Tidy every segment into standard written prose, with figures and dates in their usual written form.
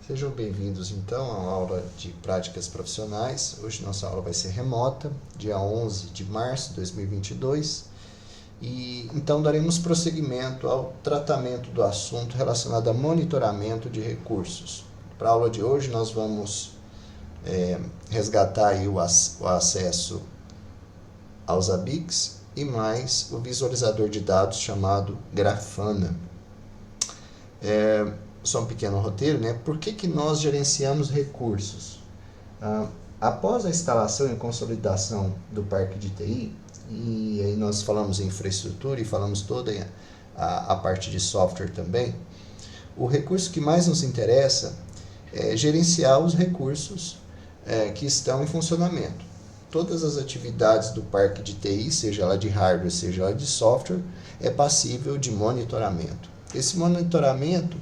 Sejam bem-vindos então à aula de práticas profissionais. Hoje nossa aula vai ser remota, dia 11 de março de 2022. E então daremos prosseguimento ao tratamento do assunto relacionado a monitoramento de recursos. Para a aula de hoje nós vamos resgatar aí o acesso aos ABICs e mais o visualizador de dados chamado Grafana. Só um pequeno roteiro, né? Por que nós gerenciamos recursos? Após a instalação e consolidação do parque de TI, e aí nós falamos em infraestrutura e falamos toda a parte de software também, o recurso que mais nos interessa é gerenciar os recursos que estão em funcionamento. Todas as atividades do parque de TI, seja ela de hardware, seja ela de software, é passível de monitoramento. Esse monitoramento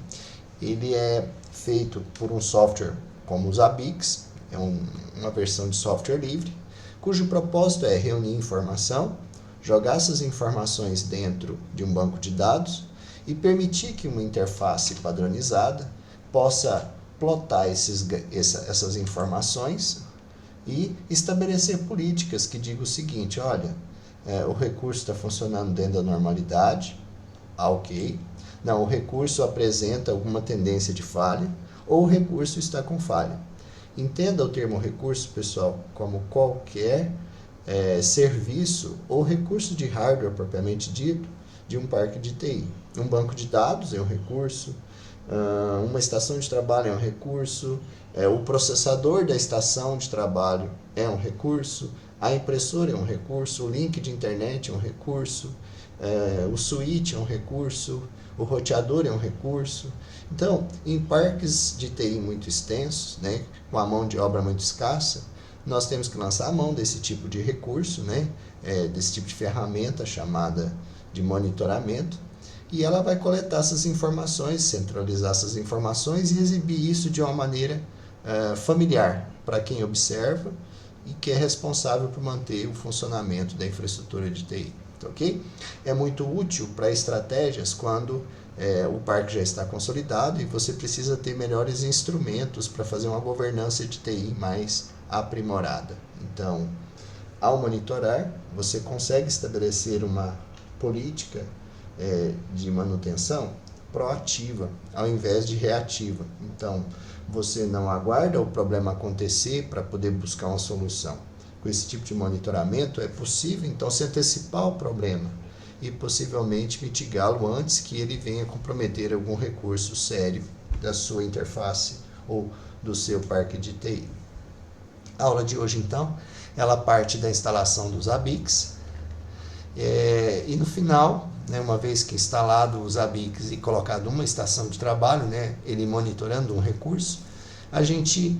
ele é feito por um software como os ABICs, é uma versão de software livre, cujo propósito é reunir informação, jogar essas informações dentro de um banco de dados e permitir que uma interface padronizada possa plotar essas informações e estabelecer políticas que digam o seguinte: olha, o recurso está funcionando dentro da normalidade, ok. Não, o recurso apresenta alguma tendência de falha ou o recurso está com falha. Entenda o termo recurso, pessoal, como qualquer serviço ou recurso de hardware propriamente dito de um parque de TI. Um banco de dados é um recurso, uma estação de trabalho é um recurso, o processador da estação de trabalho é um recurso, a impressora é um recurso, o link de internet é um recurso, o switch é um recurso, o roteador é um recurso. Então, em parques de TI muito extensos, né, com a mão de obra muito escassa, nós temos que lançar a mão desse tipo de recurso, né, desse tipo de ferramenta chamada de monitoramento, e ela vai coletar essas informações, centralizar essas informações e exibir isso de uma maneira familiar para quem observa e que é responsável por manter o funcionamento da infraestrutura de TI. Okay? É muito útil para estratégias quando o parque já está consolidado e você precisa ter melhores instrumentos para fazer uma governança de TI mais aprimorada. Então, ao monitorar, você consegue estabelecer uma política de manutenção proativa, ao invés de reativa. Então, você não aguarda o problema acontecer para poder buscar uma solução. Com esse tipo de monitoramento é possível, então, se antecipar o problema e possivelmente mitigá-lo antes que ele venha comprometer algum recurso sério da sua interface ou do seu parque de TI. A aula de hoje, então, ela parte da instalação dos ABICs e no final, né, uma vez que instalado os ABICs e colocado uma estação de trabalho, né, ele monitorando um recurso, a gente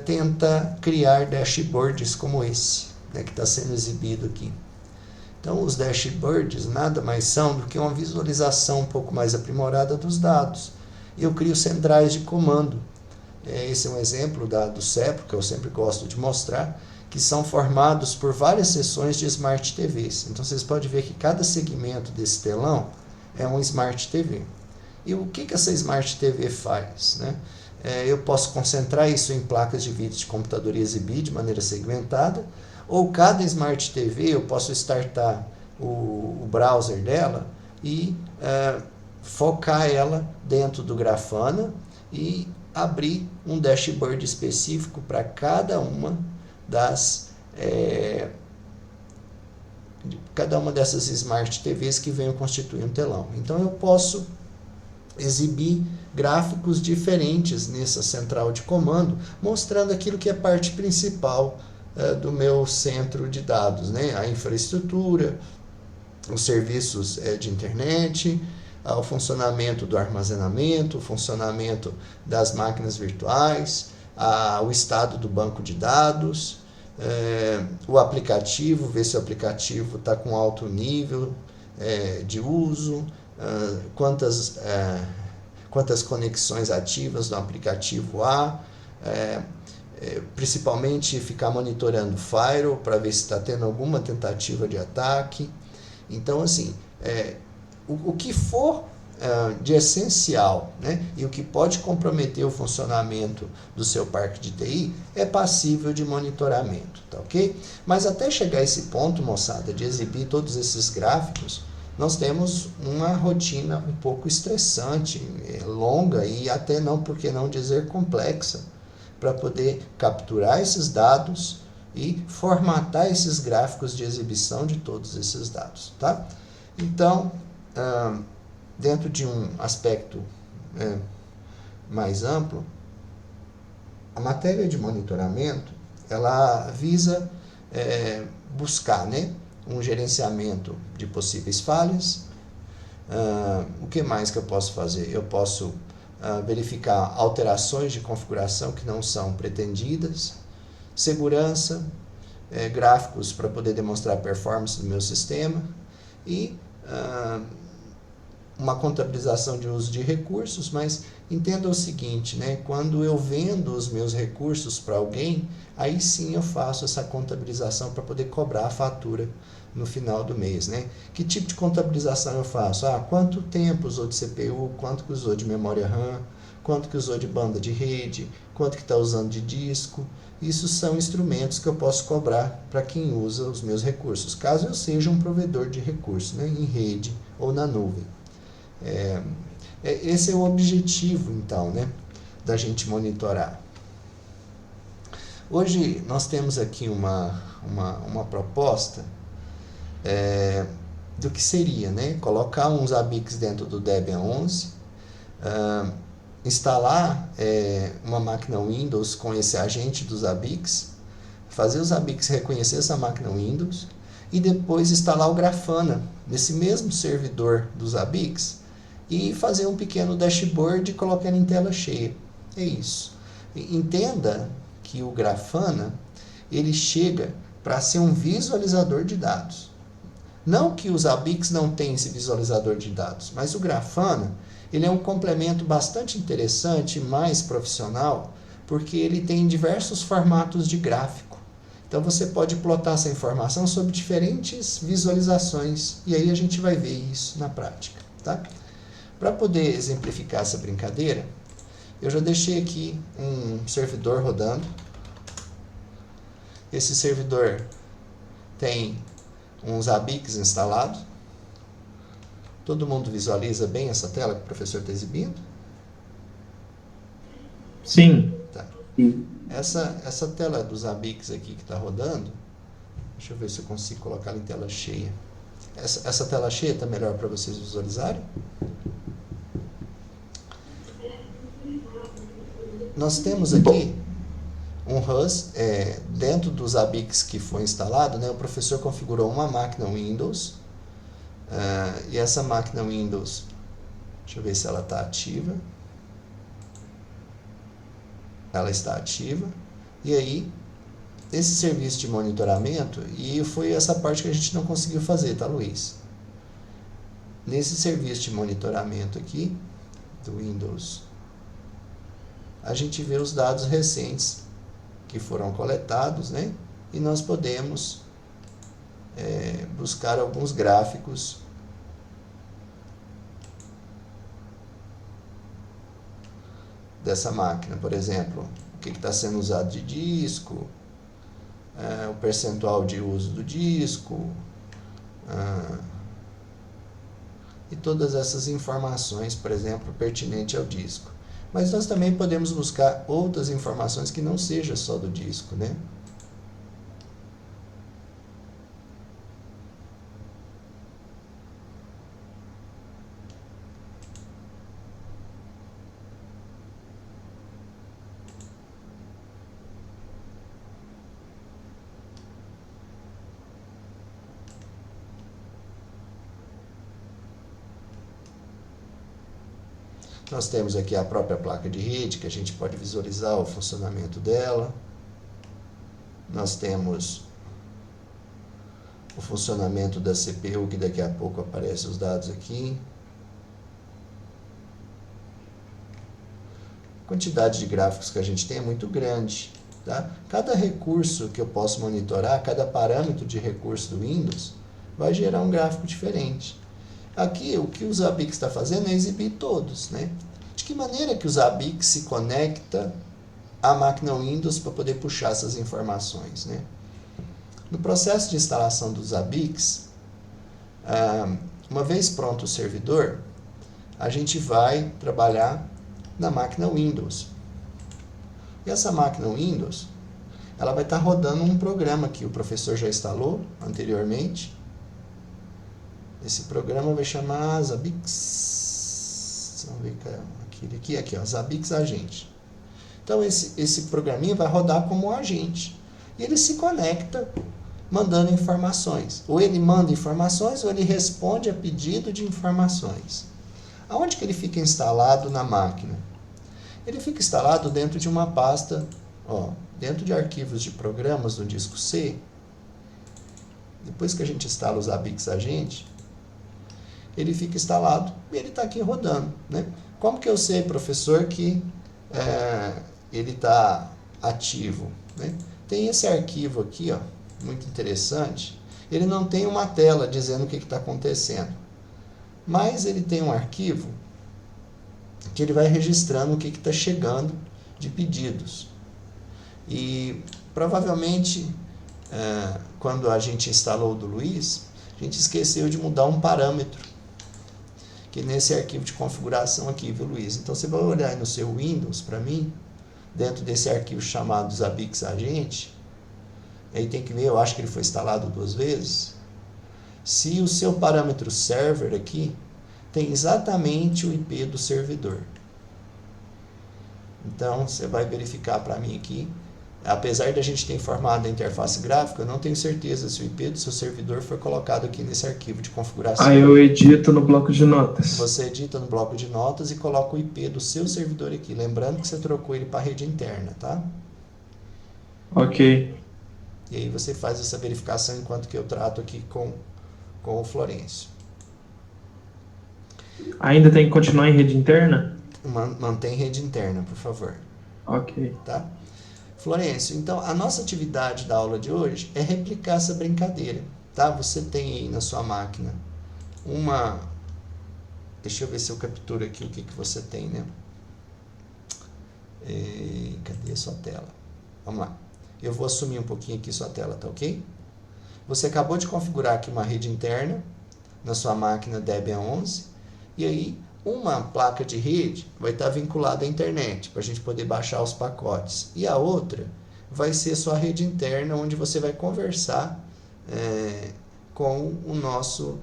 tenta criar dashboards como esse, né, que está sendo exibido aqui. Então, os dashboards nada mais são do que uma visualização um pouco mais aprimorada dos dados. Eu crio centrais de comando. Esse é um exemplo do CEPRO, que eu sempre gosto de mostrar, que são formados por várias seções de Smart TVs. Então, vocês podem ver que cada segmento desse telão é um Smart TV. E o que essa Smart TV faz, né? Eu posso concentrar isso em placas de vídeo de computador e exibir de maneira segmentada, ou cada Smart TV eu posso startar o browser dela e focar ela dentro do Grafana e abrir um dashboard específico para cada uma dessas Smart TVs que venham constituir um telão. Então eu posso exibir gráficos diferentes nessa central de comando, mostrando aquilo que é parte principal do meu centro de dados, né? A infraestrutura, os serviços de internet, o funcionamento do armazenamento, o funcionamento das máquinas virtuais, o estado do banco de dados, o aplicativo, ver se o aplicativo está com alto nível de uso, quantas conexões ativas no aplicativo há, principalmente ficar monitorando o firewall para ver se está tendo alguma tentativa de ataque. Então, assim, o que for de essencial, né? E o que pode comprometer o funcionamento do seu parque de TI é passível de monitoramento, tá ok? Mas até chegar a esse ponto, moçada, de exibir todos esses gráficos, nós temos uma rotina um pouco estressante, longa e até não, por que não dizer, complexa, para poder capturar esses dados e formatar esses gráficos de exibição de todos esses dados, tá? Então, dentro de um aspecto mais amplo, a matéria de monitoramento, ela visa buscar, né, um gerenciamento de possíveis falhas. O que mais que eu posso fazer? Eu posso verificar alterações de configuração que não são pretendidas, segurança, gráficos para poder demonstrar a performance do meu sistema e uma contabilização de uso de recursos, mas entenda o seguinte, né? Quando eu vendo os meus recursos para alguém, aí sim eu faço essa contabilização para poder cobrar a fatura no final do mês, né? Que tipo de contabilização eu faço? Quanto tempo usou de CPU, quanto que usou de memória RAM, quanto que usou de banda de rede, quanto que está usando de disco. Isso são instrumentos que eu posso cobrar para quem usa os meus recursos, caso eu seja um provedor de recursos, né? Em rede ou na nuvem. Esse é o objetivo, então, né, da gente monitorar. Hoje nós temos aqui uma proposta do que seria, né, colocar uns ABICs dentro do Debian 11, instalar uma máquina Windows com esse agente dos ABICs, fazer os ABICs reconhecer essa máquina Windows e depois instalar o Grafana nesse mesmo servidor dos ABICs e fazer um pequeno dashboard e colocar em tela cheia. É isso. Entenda que o Grafana ele chega para ser um visualizador de dados. Não que os ABICs não tenham esse visualizador de dados, mas o Grafana ele é um complemento bastante interessante, mais profissional, porque ele tem diversos formatos de gráfico. Então você pode plotar essa informação sobre diferentes visualizações e aí a gente vai ver isso na prática, tá? Para poder exemplificar essa brincadeira, eu já deixei aqui um servidor rodando. Esse servidor tem uns ABICs instalados. Todo mundo visualiza bem essa tela que o professor está exibindo? Sim. Tá. Essa tela dos ABICs aqui que está rodando, deixa eu ver se eu consigo colocar ela em tela cheia. Essa tela cheia está melhor para vocês visualizarem? Nós temos aqui um RUS, dentro dos ABICs que foi instalado, né, o professor configurou uma máquina Windows, e essa máquina Windows, deixa eu ver se ela está ativa. Ela está ativa. E aí, esse serviço de monitoramento, e foi essa parte que a gente não conseguiu fazer, tá, Luiz? Nesse serviço de monitoramento aqui, do Windows, a gente vê os dados recentes que foram coletados, né? E nós podemos buscar alguns gráficos dessa máquina, por exemplo, o que está sendo usado de disco, o percentual de uso do disco, e todas essas informações, por exemplo, pertinente ao disco. Mas nós também podemos buscar outras informações que não seja só do disco, né? Nós temos aqui a própria placa de rede, que a gente pode visualizar o funcionamento dela. Nós temos o funcionamento da CPU, que daqui a pouco aparecem os dados aqui. A quantidade de gráficos que a gente tem é muito grande, tá? Cada recurso que eu posso monitorar, cada parâmetro de recurso do Windows, vai gerar um gráfico diferente. Aqui, o que o Zabbix está fazendo é exibir todos, né? De que maneira que o Zabbix se conecta à máquina Windows para poder puxar essas informações, né? No processo de instalação do Zabbix, uma vez pronto o servidor, a gente vai trabalhar na máquina Windows. E essa máquina Windows, ela vai estar rodando um programa que o professor já instalou anteriormente. Esse programa vai chamar Zabbix. Vamos ver aqui, ó, Zabbix Agente. Então esse programinha vai rodar como um agente. E ele se conecta mandando informações. Ou ele manda informações ou ele responde a pedido de informações. Aonde que ele fica instalado na máquina? Ele fica instalado dentro de uma pasta, dentro de arquivos de programas no disco C. Depois que a gente instala o Zabbix Agente, ele fica instalado e ele está aqui rodando, né? Como que eu sei, professor, que ele está ativo, né? Tem esse arquivo aqui, muito interessante. Ele não tem uma tela dizendo o que está acontecendo, mas ele tem um arquivo que ele vai registrando o que está chegando de pedidos. E provavelmente, quando a gente instalou o do Luiz, a gente esqueceu de mudar um parâmetro, que nesse arquivo de configuração aqui, viu, Luiz? Então você vai olhar aí no seu Windows, para mim, dentro desse arquivo chamado Zabbix Agente, aí tem que ver, eu acho que ele foi instalado 2 vezes, se o seu parâmetro server aqui tem exatamente o IP do servidor. Então, você vai verificar para mim aqui. Apesar de a gente ter informado a interface gráfica, eu não tenho certeza se o IP do seu servidor foi colocado aqui nesse arquivo de configuração. Aí eu edito no bloco de notas. Você edita no bloco de notas e coloca o IP do seu servidor aqui. Lembrando que você trocou ele para a rede interna, tá? Ok. E aí você faz essa verificação enquanto que eu trato aqui com o Florencio. Ainda tem que continuar em rede interna? Mantém rede interna, por favor. Ok. Tá? Florencio, então a nossa atividade da aula de hoje é replicar essa brincadeira. Tá? Você tem aí na sua máquina uma... Deixa eu ver se eu capturo aqui o que você tem, né? Cadê a sua tela? Vamos lá. Eu vou assumir um pouquinho aqui sua tela, tá ok? Você acabou de configurar aqui uma rede interna na sua máquina Debian 11 e aí uma placa de rede vai estar vinculada à internet para a gente poder baixar os pacotes e a outra vai ser sua rede interna onde você vai conversar com o nosso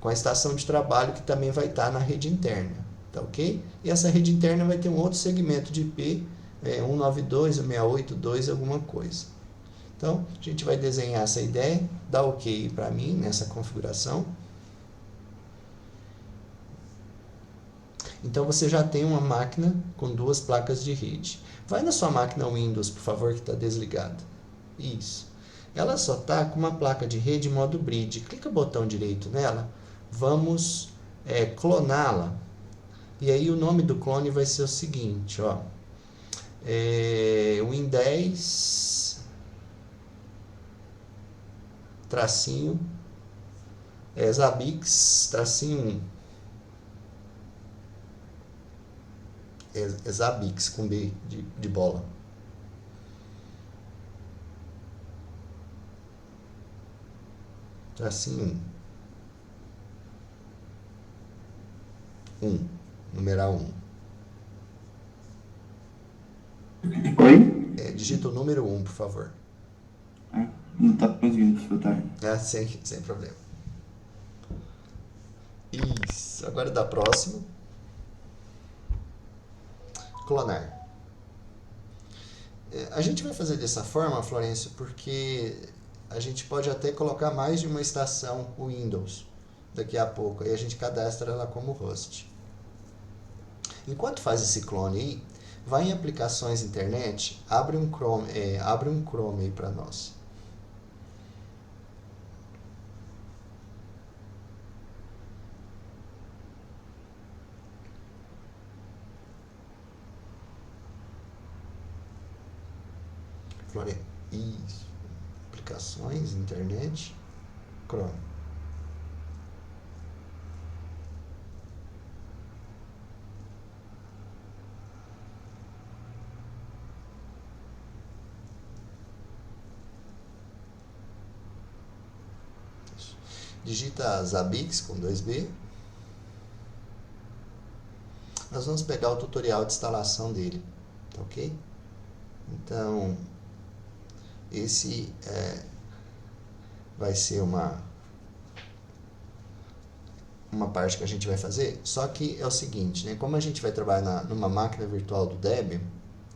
com a estação de trabalho que também vai estar na rede interna, tá ok? E essa rede interna vai ter um outro segmento de IP 192, 168.2, alguma coisa. Então, a gente vai desenhar essa ideia, dá ok para mim nessa configuração. Então, você já tem uma máquina com 2 placas de rede. Vai na sua máquina Windows, por favor, que está desligada. Isso. Ela só está com uma placa de rede em modo bridge. Clica o botão direito nela. Vamos cloná-la. E aí o nome do clone vai ser o seguinte, Win10 tracinho Zabbix tracinho 1. Zabbix com B de bola. Tracinho 1. Numeral 1. Oi? Digita o número 1, por favor. Não tá conseguindo desfrutar. Sem problema. Isso. Agora dá próximo. Clonar. A gente vai fazer dessa forma, Florencio, porque a gente pode até colocar mais de uma estação Windows daqui a pouco. Aí a gente cadastra ela como host. Enquanto faz esse clone aí, vai em aplicações internet, abre um Chrome aí para nós. Isso. Aplicações, internet, Chrome. digita Zabbix com 2B. Nós vamos pegar o tutorial de instalação dele, tá ok? Então, esse vai ser uma parte que a gente vai fazer, só que é o seguinte, né? Como a gente vai trabalhar numa máquina virtual do Debian,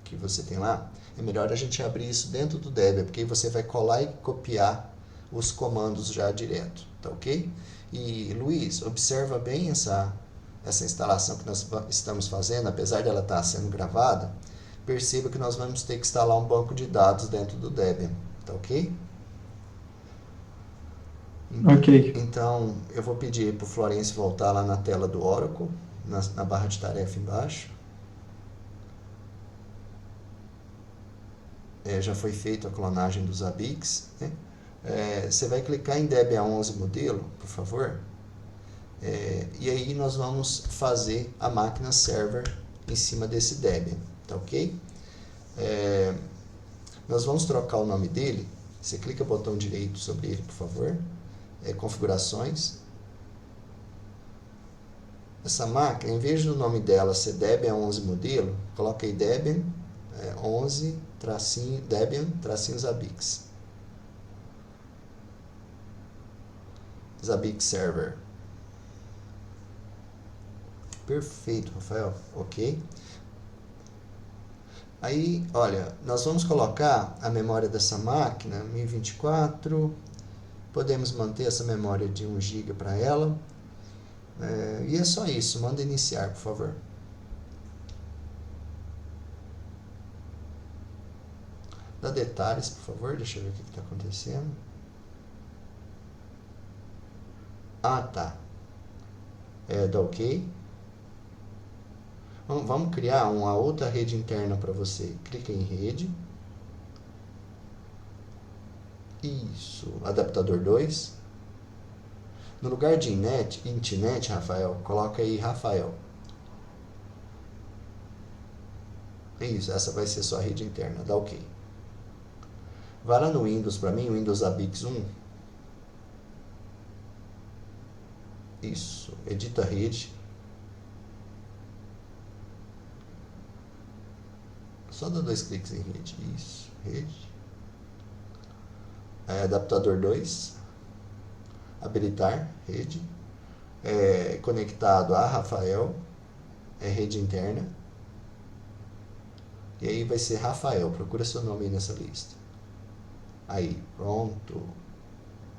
que você tem lá, é melhor a gente abrir isso dentro do Debian, porque aí você vai colar e copiar os comandos já direto, tá ok? E Luiz, observa bem essa instalação que nós estamos fazendo, apesar dela estar sendo gravada, perceba que nós vamos ter que instalar um banco de dados dentro do Debian, tá ok? Ok. Então, eu vou pedir para o Florencio voltar lá na tela do Oracle, na barra de tarefa embaixo. Já foi feita a clonagem dos Zabbix, né? Você vai clicar em Debian 11 modelo, por favor. E aí nós vamos fazer a máquina server em cima desse Debian, tá ok? Nós vamos trocar o nome dele. Você clica o botão direito sobre ele, por favor. Configurações. Essa máquina, em vez do nome dela ser Debian 11 modelo, coloca aí Debian 11 Debian Zabbix. Zabbix Server. Perfeito, Rafael. Ok. Aí, olha, nós vamos colocar a memória dessa máquina, 1024. Podemos manter essa memória de 1 GB para ela. E é só isso. Manda iniciar, por favor. Dá detalhes, por favor. Deixa eu ver o que está acontecendo. Ah, tá. Dá ok. Vamos criar uma outra rede interna para você. Clica em rede. Isso. Adaptador 2. No lugar de Intnet, Rafael, coloca aí Rafael. Isso, essa vai ser sua rede interna. Dá ok. Vai lá no Windows para mim, Windows Zabbix 1. Isso. Edita rede. Só dá 2 cliques em rede. Isso. Rede. Adaptador 2. Habilitar. Rede. Conectado a Rafael. Rede interna. E aí vai ser Rafael. Procura seu nome aí nessa lista. Aí. Pronto.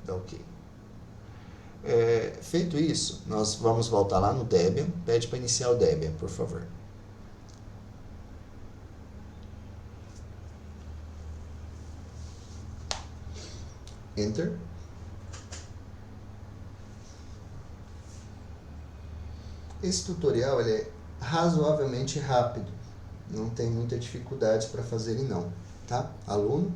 Dá ok. Feito isso, nós vamos voltar lá no Debian. Pede para iniciar o Debian, por favor. Enter. Esse tutorial ele é razoavelmente rápido. Não tem muita dificuldade para fazer ele não. Tá? Aluno.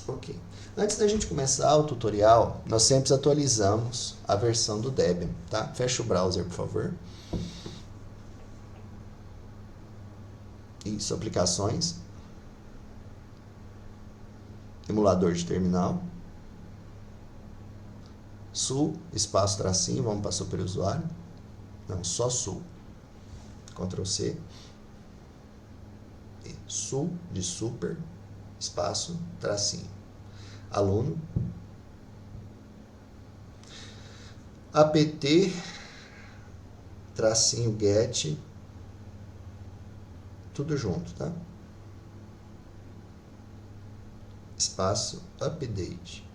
Ok. Antes da gente começar o tutorial, nós sempre atualizamos a versão do Debian, tá? Fecha o browser, por favor. Isso, aplicações. Emulador de terminal. Sul, espaço tracinho, vamos para superusuário. Não, só sul. Ctrl C. Sul de super, espaço, tracinho. Aluno. apt, tracinho get, tudo junto, tá? Espaço update.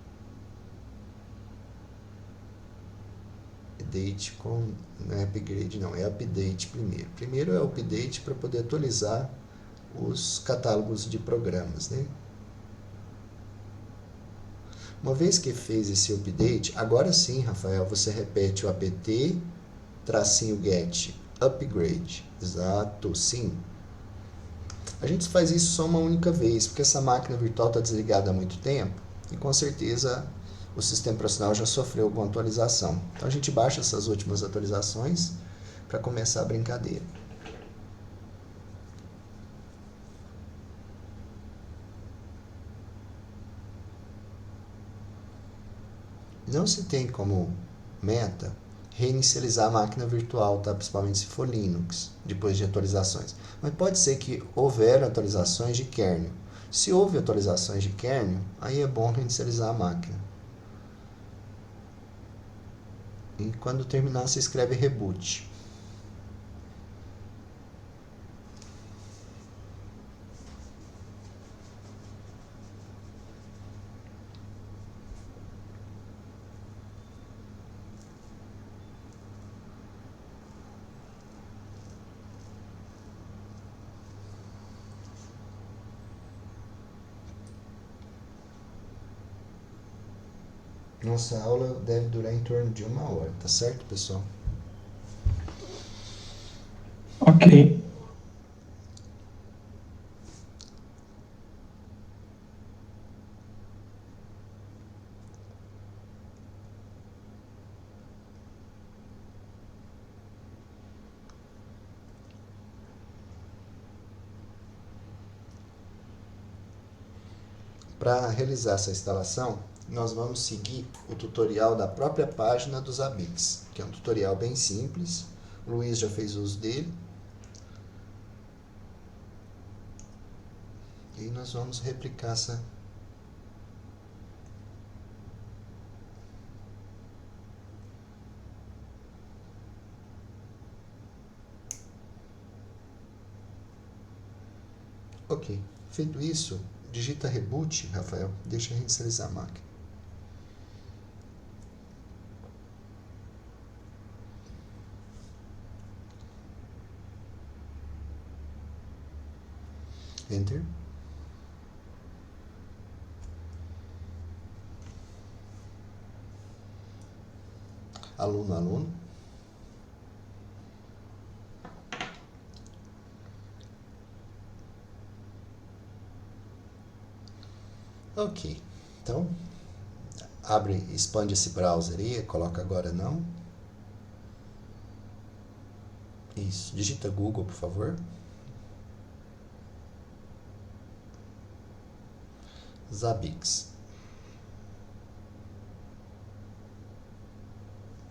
Update com, não é upgrade não, é update primeiro. Primeiro é o update para poder atualizar os catálogos de programas, né? Uma vez que fez esse update, agora sim, Rafael, você repete o apt, tracinho get, upgrade. Exato, sim. A gente faz isso só uma única vez, porque essa máquina virtual está desligada há muito tempo e com certeza o sistema operacional já sofreu alguma atualização. Então a gente baixa essas últimas atualizações para começar a brincadeira. Não se tem como meta reinicializar a máquina virtual, tá? Principalmente se for Linux, depois de atualizações. Mas pode ser que houver atualizações de kernel. Se houve atualizações de kernel, aí é bom reinicializar a máquina. E quando terminar, você escreve reboot. Nossa aula deve durar em torno de 1 hora, tá certo, pessoal? Ok. Para realizar essa instalação, nós vamos seguir o tutorial da própria página dos Zabbix, que é um tutorial bem simples. O Luiz já fez uso dele. E nós vamos replicar essa. Ok. Feito isso, digita reboot, Rafael. Deixa reinicializar a máquina. Enter. Aluno, aluno. Ok. Então, abre, expande esse browser aí, coloca agora não. Isso. Digita Google, por favor. Zabbix.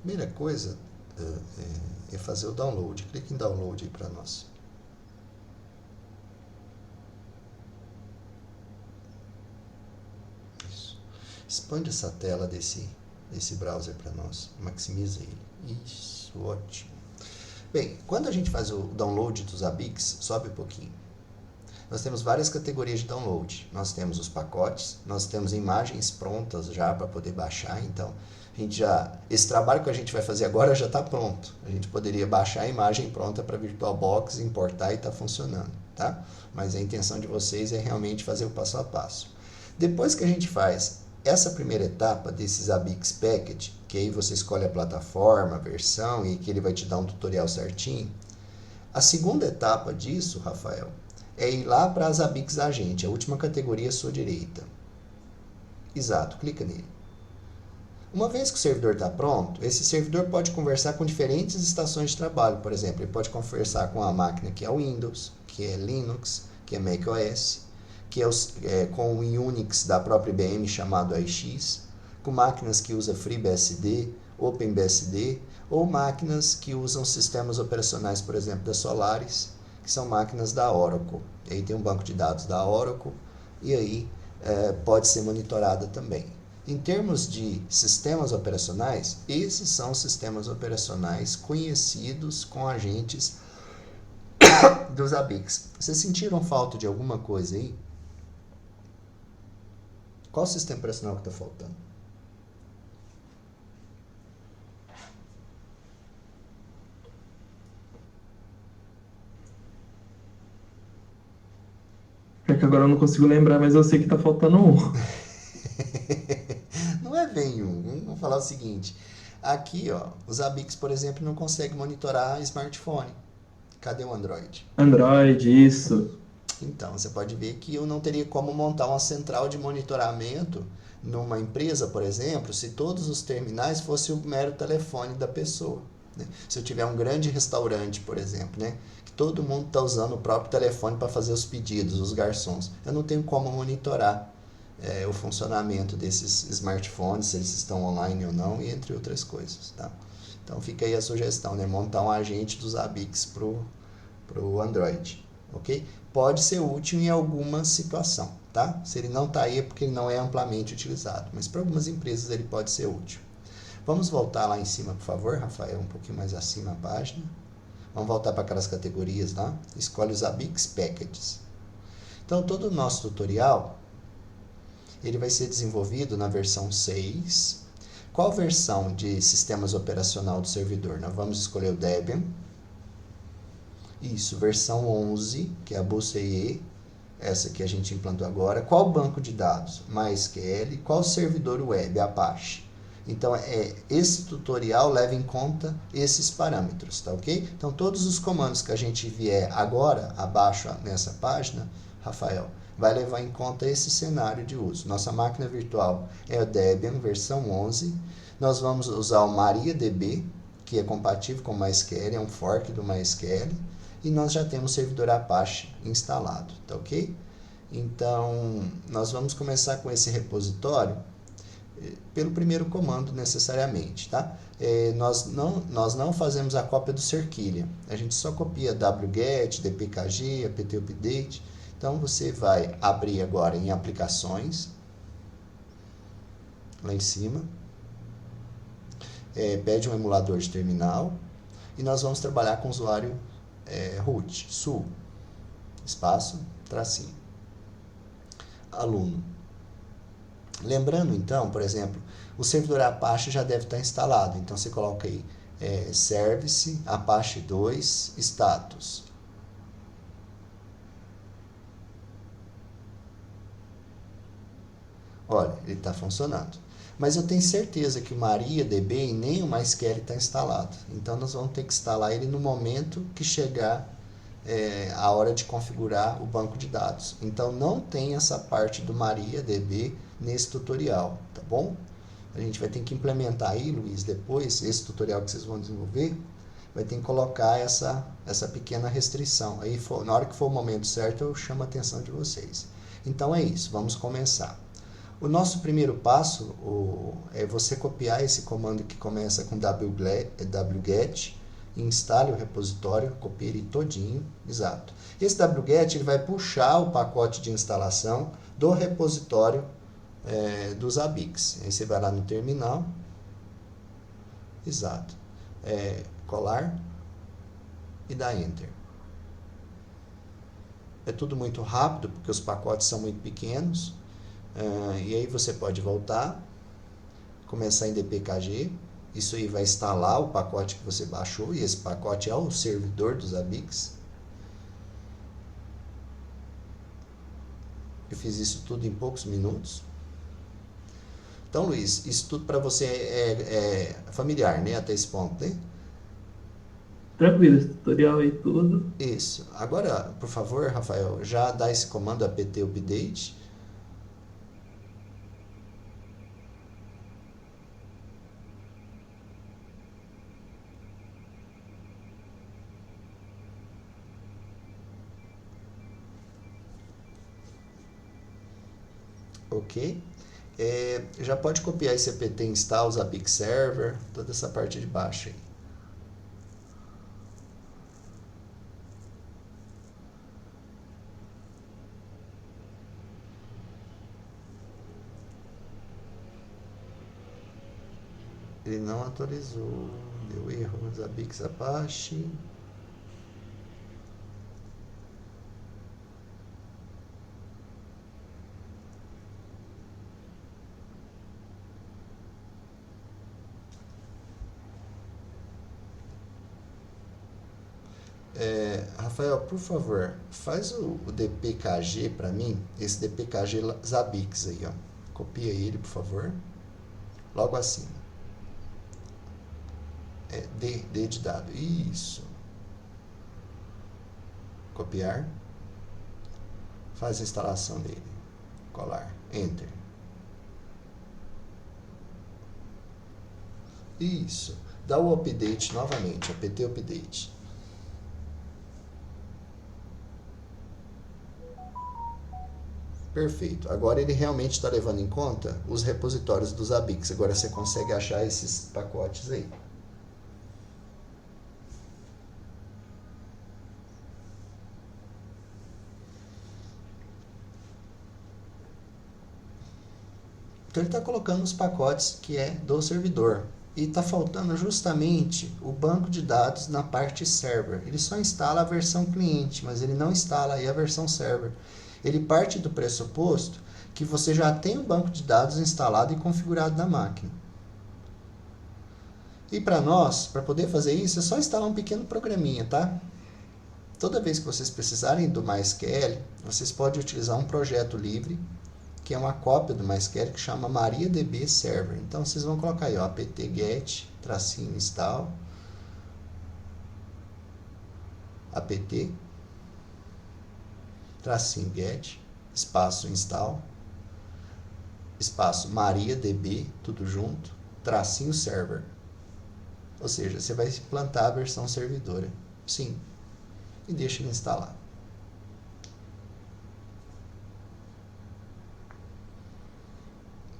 Primeira coisa é fazer o download. Clique em download aí para nós. Isso. Expande essa tela desse browser para nós. Maximiza ele. Isso, ótimo. Bem, quando a gente faz o download dos Zabbix, sobe um pouquinho. Nós temos várias categorias de download. Nós temos os pacotes, nós temos imagens prontas já para poder baixar. Então, esse trabalho que a gente vai fazer agora já está pronto. A gente poderia baixar a imagem pronta para VirtualBox, importar e está funcionando, tá? Mas a intenção de vocês é realmente fazer o passo a passo. Depois que a gente faz essa primeira etapa desse Zabbix Package, que aí você escolhe a plataforma, a versão e que ele vai te dar um tutorial certinho. A segunda etapa disso, Rafael, é ir lá para a Zabbix Agente, a última categoria à sua direita. Exato, clica nele. Uma vez que o servidor está pronto, esse servidor pode conversar com diferentes estações de trabalho. Por exemplo, ele pode conversar com a máquina que é Windows, que é Linux, que é macOS, que é com o Unix da própria IBM chamado AIX, com máquinas que usam FreeBSD, OpenBSD, ou máquinas que usam sistemas operacionais, por exemplo, da Solaris, que são máquinas da Oracle. E aí tem um banco de dados da Oracle, e aí pode ser monitorada também. Em termos de sistemas operacionais, esses são sistemas operacionais conhecidos com agentes dos Zabbix. Vocês sentiram falta de alguma coisa aí? Qual o sistema operacional que está faltando? É que agora eu não consigo lembrar, mas eu sei que tá faltando um. Não é bem um. Vamos falar o seguinte. Aqui, ó, os Zabbix, por exemplo, não conseguem monitorar smartphone. Cadê o Android? Android, isso. Então, você pode ver que eu não teria como montar uma central de monitoramento numa empresa, por exemplo, se todos os terminais fossem o mero telefone da pessoa. Né? Se eu tiver um grande restaurante, por exemplo, né? Que todo mundo está usando o próprio telefone para fazer os pedidos, os garçons. Eu não tenho como monitorar o funcionamento desses smartphones, se eles estão online ou não, e entre outras coisas, tá? Então fica aí a sugestão, né? Montar um agente dos Zabbix pro Android, ok? Pode ser útil em alguma situação, tá? Se ele não está aí é porque ele não é amplamente utilizado, mas para algumas empresas ele pode ser útil. Vamos voltar lá em cima, por favor, Rafael, um pouquinho mais acima a página. Vamos voltar para aquelas categorias lá. Escolhe os Zabbix Packages. Então, todo o nosso tutorial, ele vai ser desenvolvido na versão 6. Qual versão de sistemas operacional do servidor? Nós vamos escolher o Debian. Isso, versão 11, que é a BUSE, essa que a gente implantou agora. Qual banco de dados? MySQL. Qual servidor web? Apache. Então, esse tutorial leva em conta esses parâmetros, tá ok? Então, todos os comandos que a gente vier agora, abaixo nessa página, Rafael, vai levar em conta esse cenário de uso. Nossa máquina virtual é o Debian, versão 11. Nós vamos usar o MariaDB, que é compatível com o MySQL, é um fork do MySQL. E nós já temos o servidor Apache instalado, tá ok? Então, nós vamos começar com esse repositório pelo primeiro comando necessariamente, tá? Nós não fazemos a cópia do Cerquilha, a gente só copia wget, dpkg, apt-update. Então você vai abrir agora em aplicações, lá em cima, pede um emulador de terminal e nós vamos trabalhar com o usuário root, sul, espaço, tracinho, aluno. Lembrando, então, por exemplo, o servidor Apache já deve estar instalado. Então, você coloca aí Service, Apache 2, Status. Olha, ele está funcionando. Mas eu tenho certeza que o MariaDB e nem o MySQL está instalado. Então, nós vamos ter que instalar ele no momento que chegar a hora de configurar o banco de dados. Então, não tem essa parte do MariaDB nesse tutorial, tá bom? A gente vai ter que implementar aí, Luiz, depois, esse tutorial que vocês vão desenvolver, vai ter que colocar essa pequena restrição. Aí, na hora que for o momento certo, eu chamo a atenção de vocês. Então, é isso, vamos começar. O nosso primeiro passo é você copiar esse comando que começa com wget, e instale o repositório, copie ele todinho, exato. Esse wget ele vai puxar o pacote de instalação do repositório dos Zabbix. Aí você vai lá no terminal, exato, colar e dá Enter. É tudo muito rápido, porque os pacotes são muito pequenos, e aí você pode voltar, começar em dpkg, isso aí vai instalar o pacote que você baixou, e esse pacote é o servidor dos Zabbix. Eu fiz isso tudo em poucos minutos. Então, Luiz, isso tudo para você é familiar, né? Até esse ponto, né? Tranquilo, esse tutorial aí tudo. Isso. Agora, por favor, Rafael, já dá esse comando apt-update. Ok? Já pode copiar esse apt install, Zabbix server, toda essa parte de baixo aí. Ele não atualizou, deu erro, Zabbix Apache. Rafael, por favor, faz o dpkg para mim, esse dpkg Zabbix aí, ó. Copia ele, por favor. Logo acima. D de dado. Isso. Copiar. Faz a instalação dele. Colar. Enter. Isso. Dá o update novamente. apt update. Perfeito. Agora ele realmente está levando em conta os repositórios dos Zabbix. Agora você consegue achar esses pacotes aí. Então ele está colocando os pacotes que é do servidor. E está faltando justamente o banco de dados na parte server. Ele só instala a versão cliente, mas ele não instala aí a versão server. Ele parte do pressuposto que você já tem o banco de dados instalado e configurado na máquina. E para nós, para poder fazer isso, é só instalar um pequeno programinha, tá? Toda vez que vocês precisarem do MySQL, vocês podem utilizar um projeto livre, que é uma cópia do MySQL, que chama MariaDB Server. Então, vocês vão colocar aí, ó, apt-get, -install, apt, -get, espaço install, espaço MariaDB, tudo junto, -server. Ou seja, você vai implantar a versão servidora. Sim. E deixa ele instalar.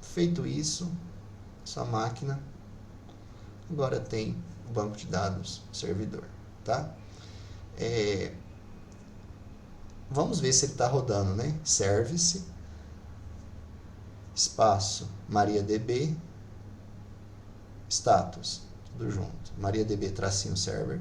Feito isso, sua máquina agora tem o banco de dados servidor, tá? Vamos ver se ele está rodando, né? Service, espaço, MariaDB, status, tudo junto. MariaDB -server.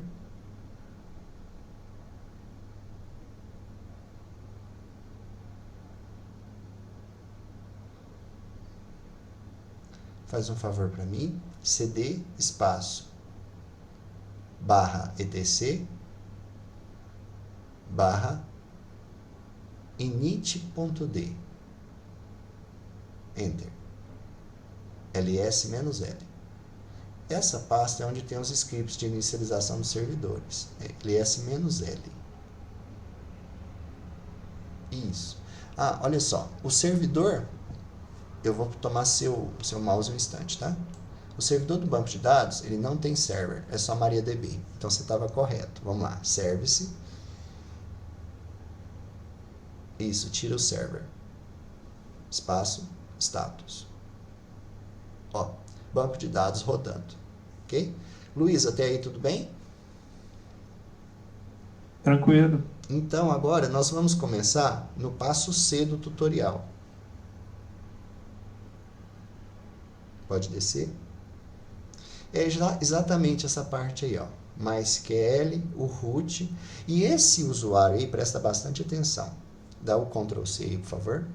Faz um favor para mim, cd espaço /etc /init.d, enter, ls-l. Essa pasta é onde tem os scripts de inicialização dos servidores, ls-l. Isso. Ah, olha só, o servidor, eu vou tomar seu mouse um instante, tá? O servidor do banco de dados, ele não tem server, é só MariaDB. Então você estava correto. Vamos lá, service. Isso, tira o server. Espaço, status. Ó, banco de dados rodando. Ok? Luiz, até aí tudo bem? Tranquilo. Então agora nós vamos começar no passo C do tutorial. Pode descer. É exatamente essa parte aí, ó. MySQL, o root. E esse usuário aí, presta bastante atenção. Dá o Ctrl C aí, por favor.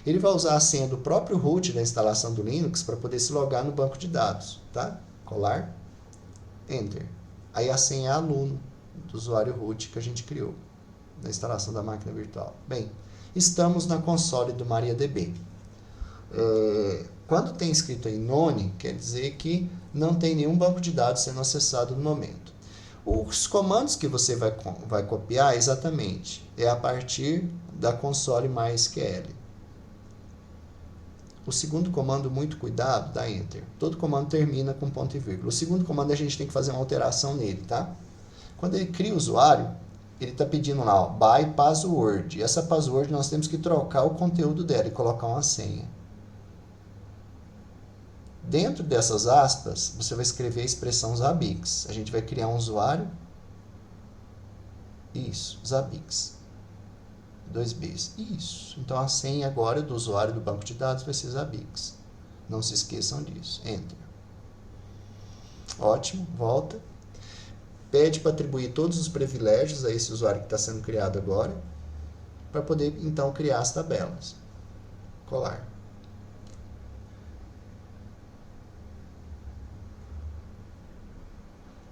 Ele vai usar a senha do próprio root da instalação do Linux para poder se logar no banco de dados, tá? Colar, Enter. Aí a senha é aluno do usuário root que a gente criou na instalação da máquina virtual. Bem, estamos na console do MariaDB. Quando tem escrito aí none, quer dizer que não tem nenhum banco de dados sendo acessado no momento. Os comandos que você vai copiar exatamente é a partir da console MySQL. O segundo comando, muito cuidado, dá Enter. Todo comando termina com ponto e vírgula. O segundo comando a gente tem que fazer uma alteração nele, tá? Quando ele cria o usuário, ele está pedindo lá, ó, by password. E essa password nós temos que trocar o conteúdo dela e colocar uma senha. Dentro dessas aspas, você vai escrever a expressão Zabbix. A gente vai criar um usuário. Isso, Zabbix. 2 Bs. Isso. Então a senha agora do usuário do banco de dados vai ser Zabbix. Não se esqueçam disso. Enter. Ótimo, volta. Pede para atribuir todos os privilégios a esse usuário que está sendo criado agora, para poder então criar as tabelas. Colar.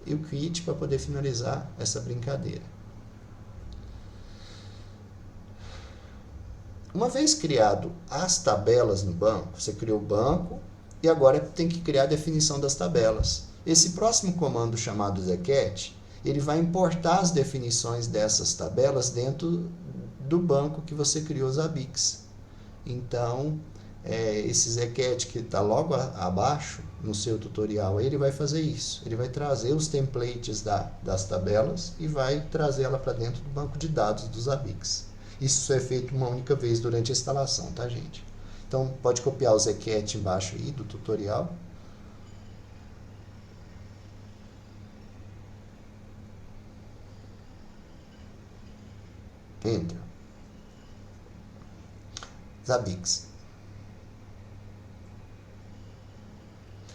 E o quit para poder finalizar essa brincadeira. Uma vez criado as tabelas no banco, você criou o banco e agora tem que criar a definição das tabelas. Esse próximo comando chamado zcat, ele vai importar as definições dessas tabelas dentro do banco que você criou, Zabbix. Então, esse zcat que está logo abaixo no seu tutorial, ele vai fazer isso. Ele vai trazer os templates das tabelas e vai trazer ela para dentro do banco de dados do Zabbix. Isso é feito uma única vez durante a instalação, tá, gente? Então, pode copiar o Zcat embaixo aí do tutorial. Enter. Zabbix.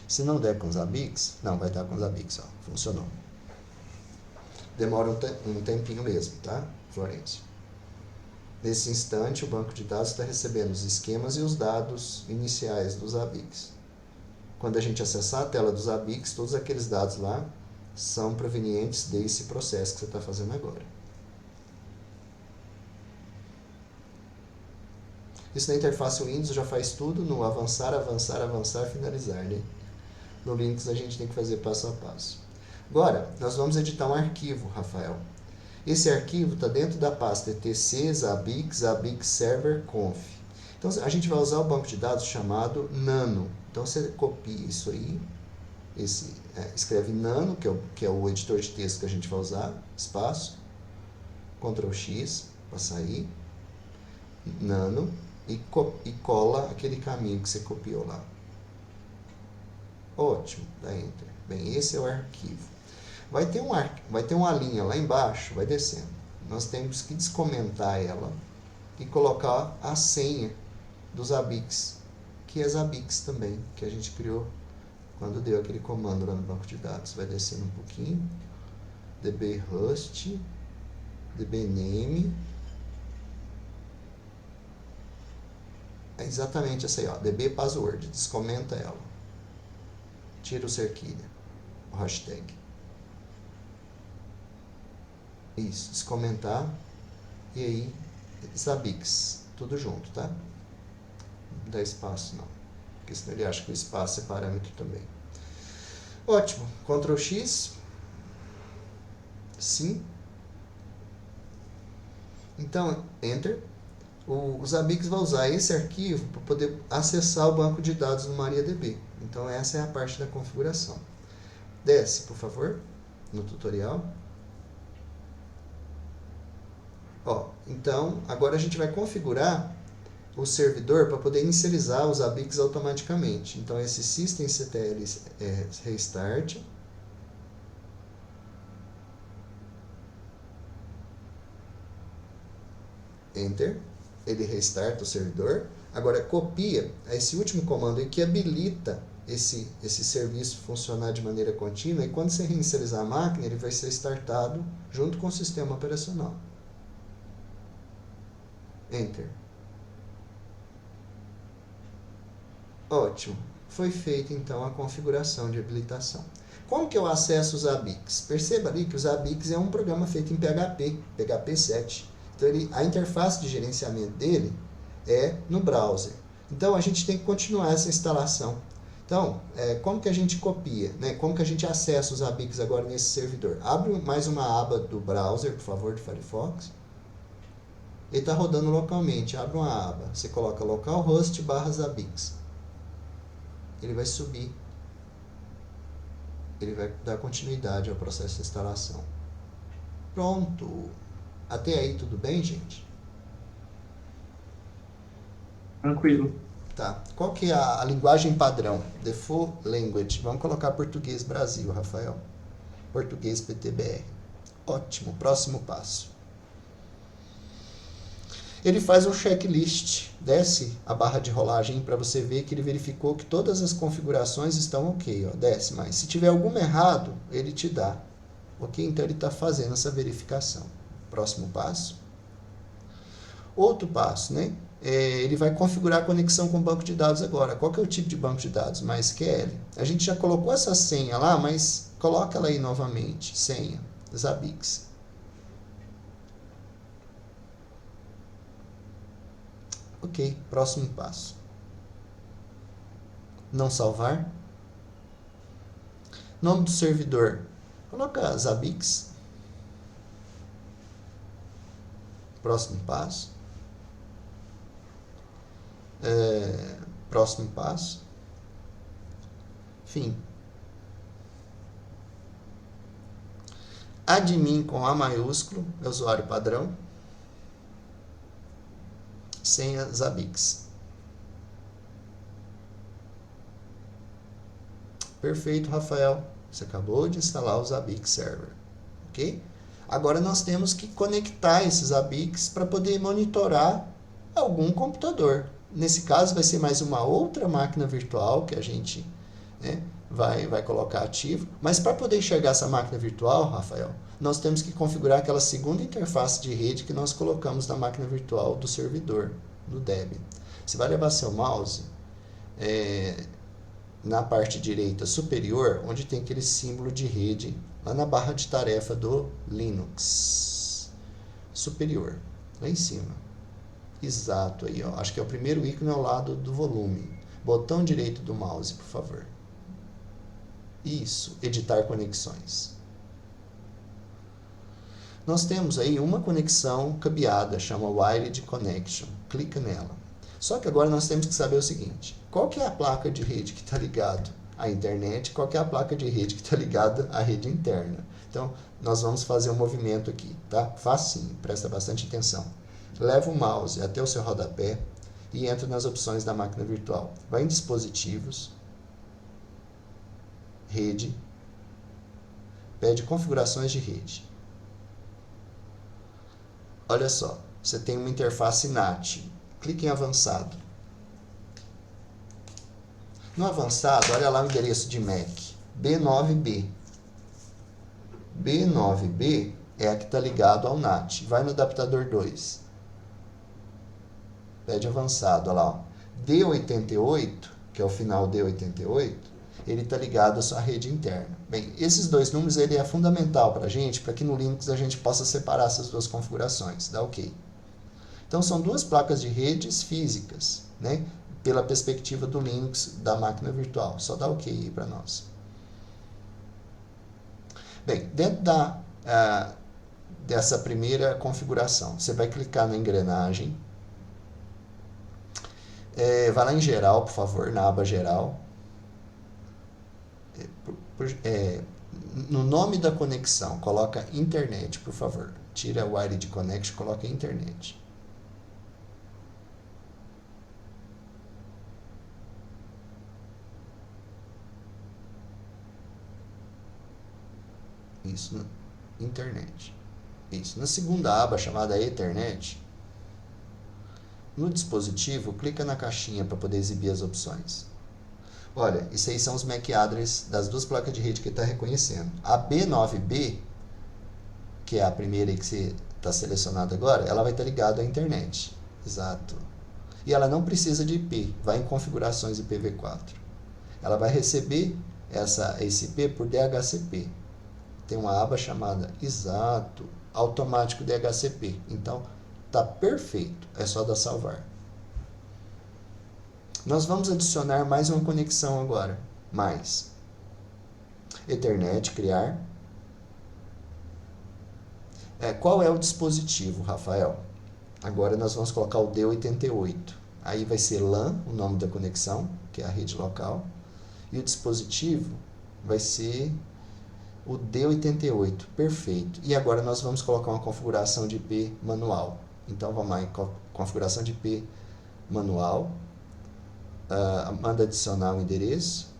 Se não der com Zabbix, não, vai dar com Zabbix, ó, funcionou. Demora um tempinho mesmo, tá, Florencio? Nesse instante, o banco de dados está recebendo os esquemas e os dados iniciais do Zabbix. Quando a gente acessar a tela do Zabbix, todos aqueles dados lá são provenientes desse processo que você está fazendo agora. Isso na interface Windows já faz tudo no avançar, avançar, avançar, finalizar, né? No Linux a gente tem que fazer passo a passo. Agora, nós vamos editar um arquivo, Rafael. Esse arquivo está dentro da pasta etc zabbix, zabbix server conf. Então, a gente vai usar o banco de dados chamado nano. Então, você copia isso aí, escreve nano, que é o editor de texto que a gente vai usar, espaço, Ctrl X para sair, nano, e cola aquele caminho que você copiou lá. Ótimo, dá Enter. Bem, esse é o arquivo. Vai ter uma linha lá embaixo, vai descendo. Nós temos que descomentar ela e colocar a senha do Zabbix, que é Zabbix também, que a gente criou quando deu aquele comando lá no banco de dados. Vai descendo um pouquinho. dbhost, dbname. É exatamente essa aí, ó, dbpassword. Descomenta ela. Tira o cerquilha, o hashtag. Isso, descomentar. E aí, Zabbix, tudo junto, tá? Não dá espaço não, porque senão ele acha que o espaço é parâmetro também. Ótimo, Ctrl X. Sim. Então, Enter. O Zabbix vai usar esse arquivo para poder acessar o banco de dados do MariaDB. Então, essa é a parte da configuração. Desce, por favor, no tutorial. Ó, então, agora a gente vai configurar o servidor para poder inicializar os Zabbix automaticamente. Então, esse systemctl restart. Enter. Ele restarta o servidor. Agora, copia esse último comando aí que habilita esse serviço funcionar de maneira contínua. E quando você reinicializar a máquina, ele vai ser startado junto com o sistema operacional. Enter. Ótimo. Foi feita então a configuração de habilitação. Como que eu acesso os Zabbix? Perceba ali que o Zabbix é um programa feito em PHP, PHP 7. Então a interface de gerenciamento dele é no browser. Então a gente tem que continuar essa instalação. Então, como que a gente copia? Né? Como que a gente acessa os Zabbix agora nesse servidor? Abre mais uma aba do browser, por favor, do Firefox. Ele está rodando localmente. Abre uma aba. Você coloca localhost /Zabbix. Ele vai subir. Ele vai dar continuidade ao processo de instalação. Pronto. Até aí tudo bem, gente? Tranquilo. Tá. Qual que é a linguagem padrão? Default Language. Vamos colocar português Brasil, Rafael. Português PTBR. Ótimo. Próximo passo. Ele faz um checklist. Desce a barra de rolagem para você ver que ele verificou que todas as configurações estão ok. Ó. Desce mais. Se tiver alguma errado, ele te dá. Ok? Então ele está fazendo essa verificação. Próximo passo. Outro passo, né? Ele vai configurar a conexão com o banco de dados agora. Qual que é o tipo de banco de dados? MySQL. A gente já colocou essa senha lá, mas coloca ela aí novamente. Senha. Zabbix. Ok, próximo passo. Não salvar. Nome do servidor. Coloca Zabbix. Próximo passo. Próximo passo. Fim. Admin com A maiúsculo, é usuário padrão. sem a Zabbix. Perfeito, Rafael. Você acabou de instalar o Zabbix Server. Ok? Agora nós temos que conectar esses Zabbix para poder monitorar algum computador. Nesse caso vai ser mais uma outra máquina virtual que a gente, né, vai colocar ativo. Mas para poder enxergar essa máquina virtual, Rafael, nós temos que configurar aquela segunda interface de rede que nós colocamos na máquina virtual do servidor, do Debian. Você vai levar seu mouse na parte direita superior, onde tem aquele símbolo de rede, lá na barra de tarefa do Linux. Superior, lá em cima. Exato, aí, ó. Acho que é o primeiro ícone ao lado do volume. Botão direito do mouse, por favor. Isso, editar conexões. Nós temos aí uma conexão cabeada, chama Wired Connection. Clica nela. Só que agora nós temos que saber o seguinte: qual que é a placa de rede que está ligada à internet, qual que é a placa de rede que está ligada à rede interna. Então, nós vamos fazer um movimento aqui, tá? Facinho, presta bastante atenção. Leva o mouse até o seu rodapé e entra nas opções da máquina virtual. Vai em dispositivos, rede, pede configurações de rede. Olha só, você tem uma interface NAT. Clique em avançado. No avançado, olha lá o endereço de MAC, B9B. B9B é a que está ligado ao NAT. Vai no adaptador 2. Pede avançado, olha lá. Ó. D88, que é o final D88, ele está ligado à sua rede interna. Bem, esses dois números ele é fundamental para a gente, para que no Linux a gente possa separar essas duas configurações. Dá OK. Então, são duas placas de redes físicas, né? Pela perspectiva do Linux da máquina virtual. Só dá OK aí para nós. Bem, dentro dessa primeira configuração, você vai clicar na engrenagem. Vai lá em geral, por favor, na aba geral. No nome da conexão, coloca internet, por favor. Tira o Wired Connection, coloca internet. Isso, internet. Isso. Na segunda aba, chamada Ethernet, no dispositivo, clica na caixinha para poder exibir as opções. Olha, isso aí são os MAC address das duas placas de rede que ele está reconhecendo. A B9B, que é a primeira que você está selecionado agora, ela vai estar ligada à internet. Exato. E ela não precisa de IP. Vai em configurações IPv4. Ela vai receber esse IP por DHCP. Tem uma aba chamada Exato, automático DHCP. Então, tá perfeito. É só dar salvar. Nós vamos adicionar mais uma conexão agora. Mais. Ethernet, criar. Qual é o dispositivo, Rafael? Agora nós vamos colocar o D88. Aí vai ser LAN, o nome da conexão, que é a rede local. E o dispositivo vai ser o D88. Perfeito. E agora nós vamos colocar uma configuração de IP manual. Então vamos lá em configuração de IP manual. Manda adicionar o endereço.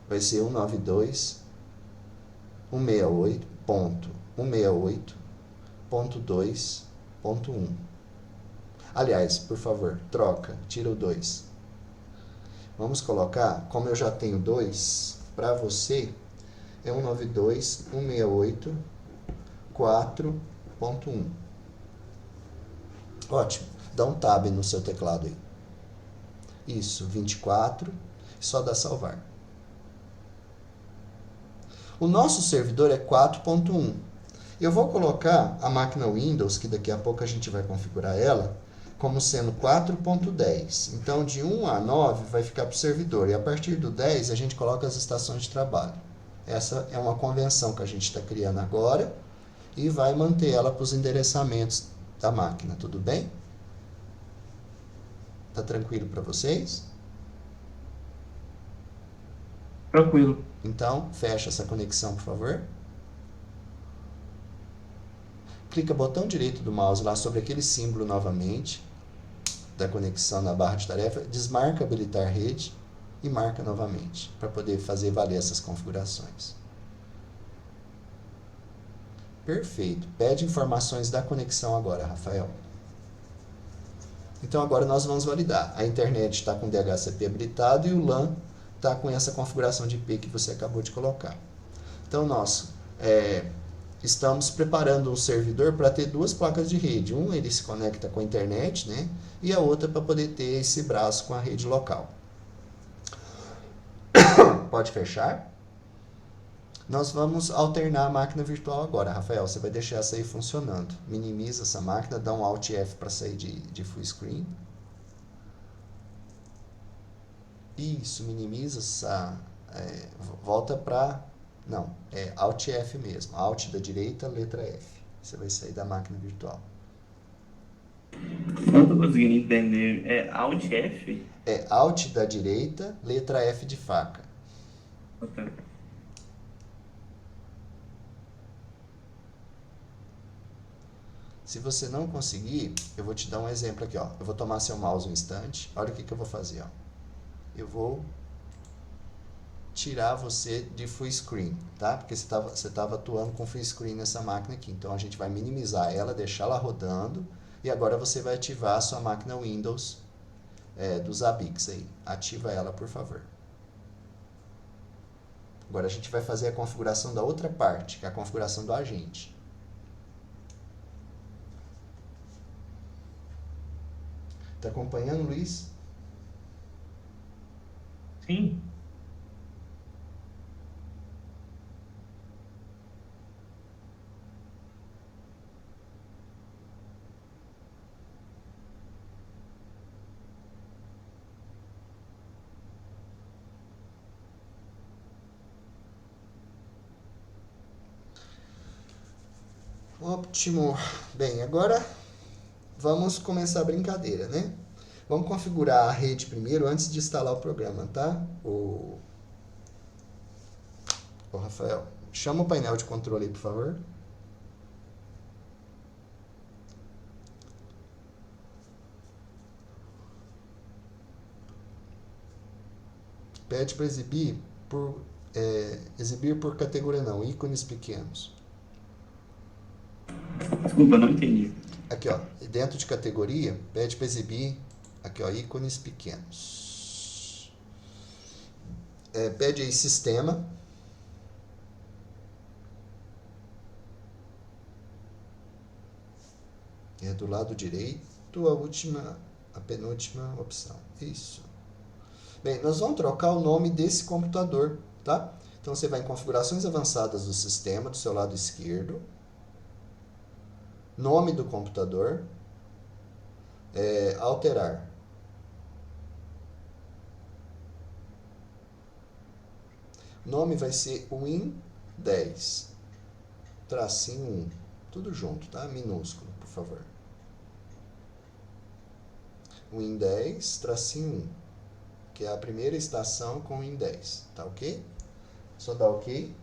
Vai ser 192.168.168.2.1. Aliás, por favor, troca, tira o 2. Vamos colocar, como eu já tenho 2, para você é 192.168.4.1. Ótimo. Dá um tab no seu teclado aí. Isso, 24. Só dá salvar. O nosso servidor é 4.1. Eu vou colocar a máquina Windows, que daqui a pouco a gente vai configurar ela, como sendo 4.10. Então, de 1 a 9 vai ficar para o servidor. E a partir do 10 a gente coloca as estações de trabalho. Essa é uma convenção que a gente está criando agora e vai manter ela para os endereçamentos da máquina. Tudo bem? Tá tranquilo para vocês? Tranquilo. Então, fecha essa conexão, por favor. clica botão direito do mouse lá sobre aquele símbolo novamente, da conexão na barra de tarefa, desmarca habilitar rede e marca novamente, para poder fazer valer essas configurações. Perfeito. Pede informações da conexão agora, Rafael. Então agora nós vamos validar. A internet está com DHCP habilitado e o LAN está com essa configuração de IP que você acabou de colocar. Então nós estamos preparando um servidor para ter duas placas de rede. Um ele se conecta com a internet, né? E a outra para poder ter esse braço com a rede local. Pode fechar. Nós vamos alternar a máquina virtual agora. Rafael, você vai deixar essa aí funcionando. Minimiza essa máquina, dá um Alt F para sair de full screen. Isso, minimiza essa... volta para... Não, é Alt F mesmo. Alt da direita, letra F. Você vai sair da máquina virtual. Não tô conseguindo entender. É Alt F? É Alt da direita, letra F de faca. Ok. Se você não conseguir, eu vou te dar um exemplo aqui, ó. Eu vou tomar seu mouse um instante. Olha o que eu vou fazer, ó. Eu vou tirar você de full screen, tá? Porque você estava atuando com full screen nessa máquina aqui. Então a gente vai minimizar ela, deixá-la rodando. E agora você vai ativar a sua máquina Windows dos Zabbix aí. Ativa ela, por favor. Agora a gente vai fazer a configuração da outra parte, que é a configuração do agente. Tá acompanhando, Luiz? Sim. Ótimo. Bem, agora vamos começar a brincadeira, né? Vamos configurar a rede primeiro antes de instalar o programa, tá? Ô Rafael, chama o painel de controle aí, por favor. Pede para exibir por categoria não, ícones pequenos. Desculpa, não entendi. Aqui, ó, dentro de categoria, pede para exibir, aqui, ó, ícones pequenos. Pede aí sistema. Do lado direito, a penúltima opção. Isso. Bem, nós vamos trocar o nome desse computador, tá? Então você vai em configurações avançadas do sistema, do seu lado esquerdo. Nome do computador. Alterar. O nome vai ser Win10. Tracinho 1. Tudo junto, tá? Minúsculo, por favor. Win10, tracinho 1. Que é a primeira estação com Win10. Tá ok? Só dá ok.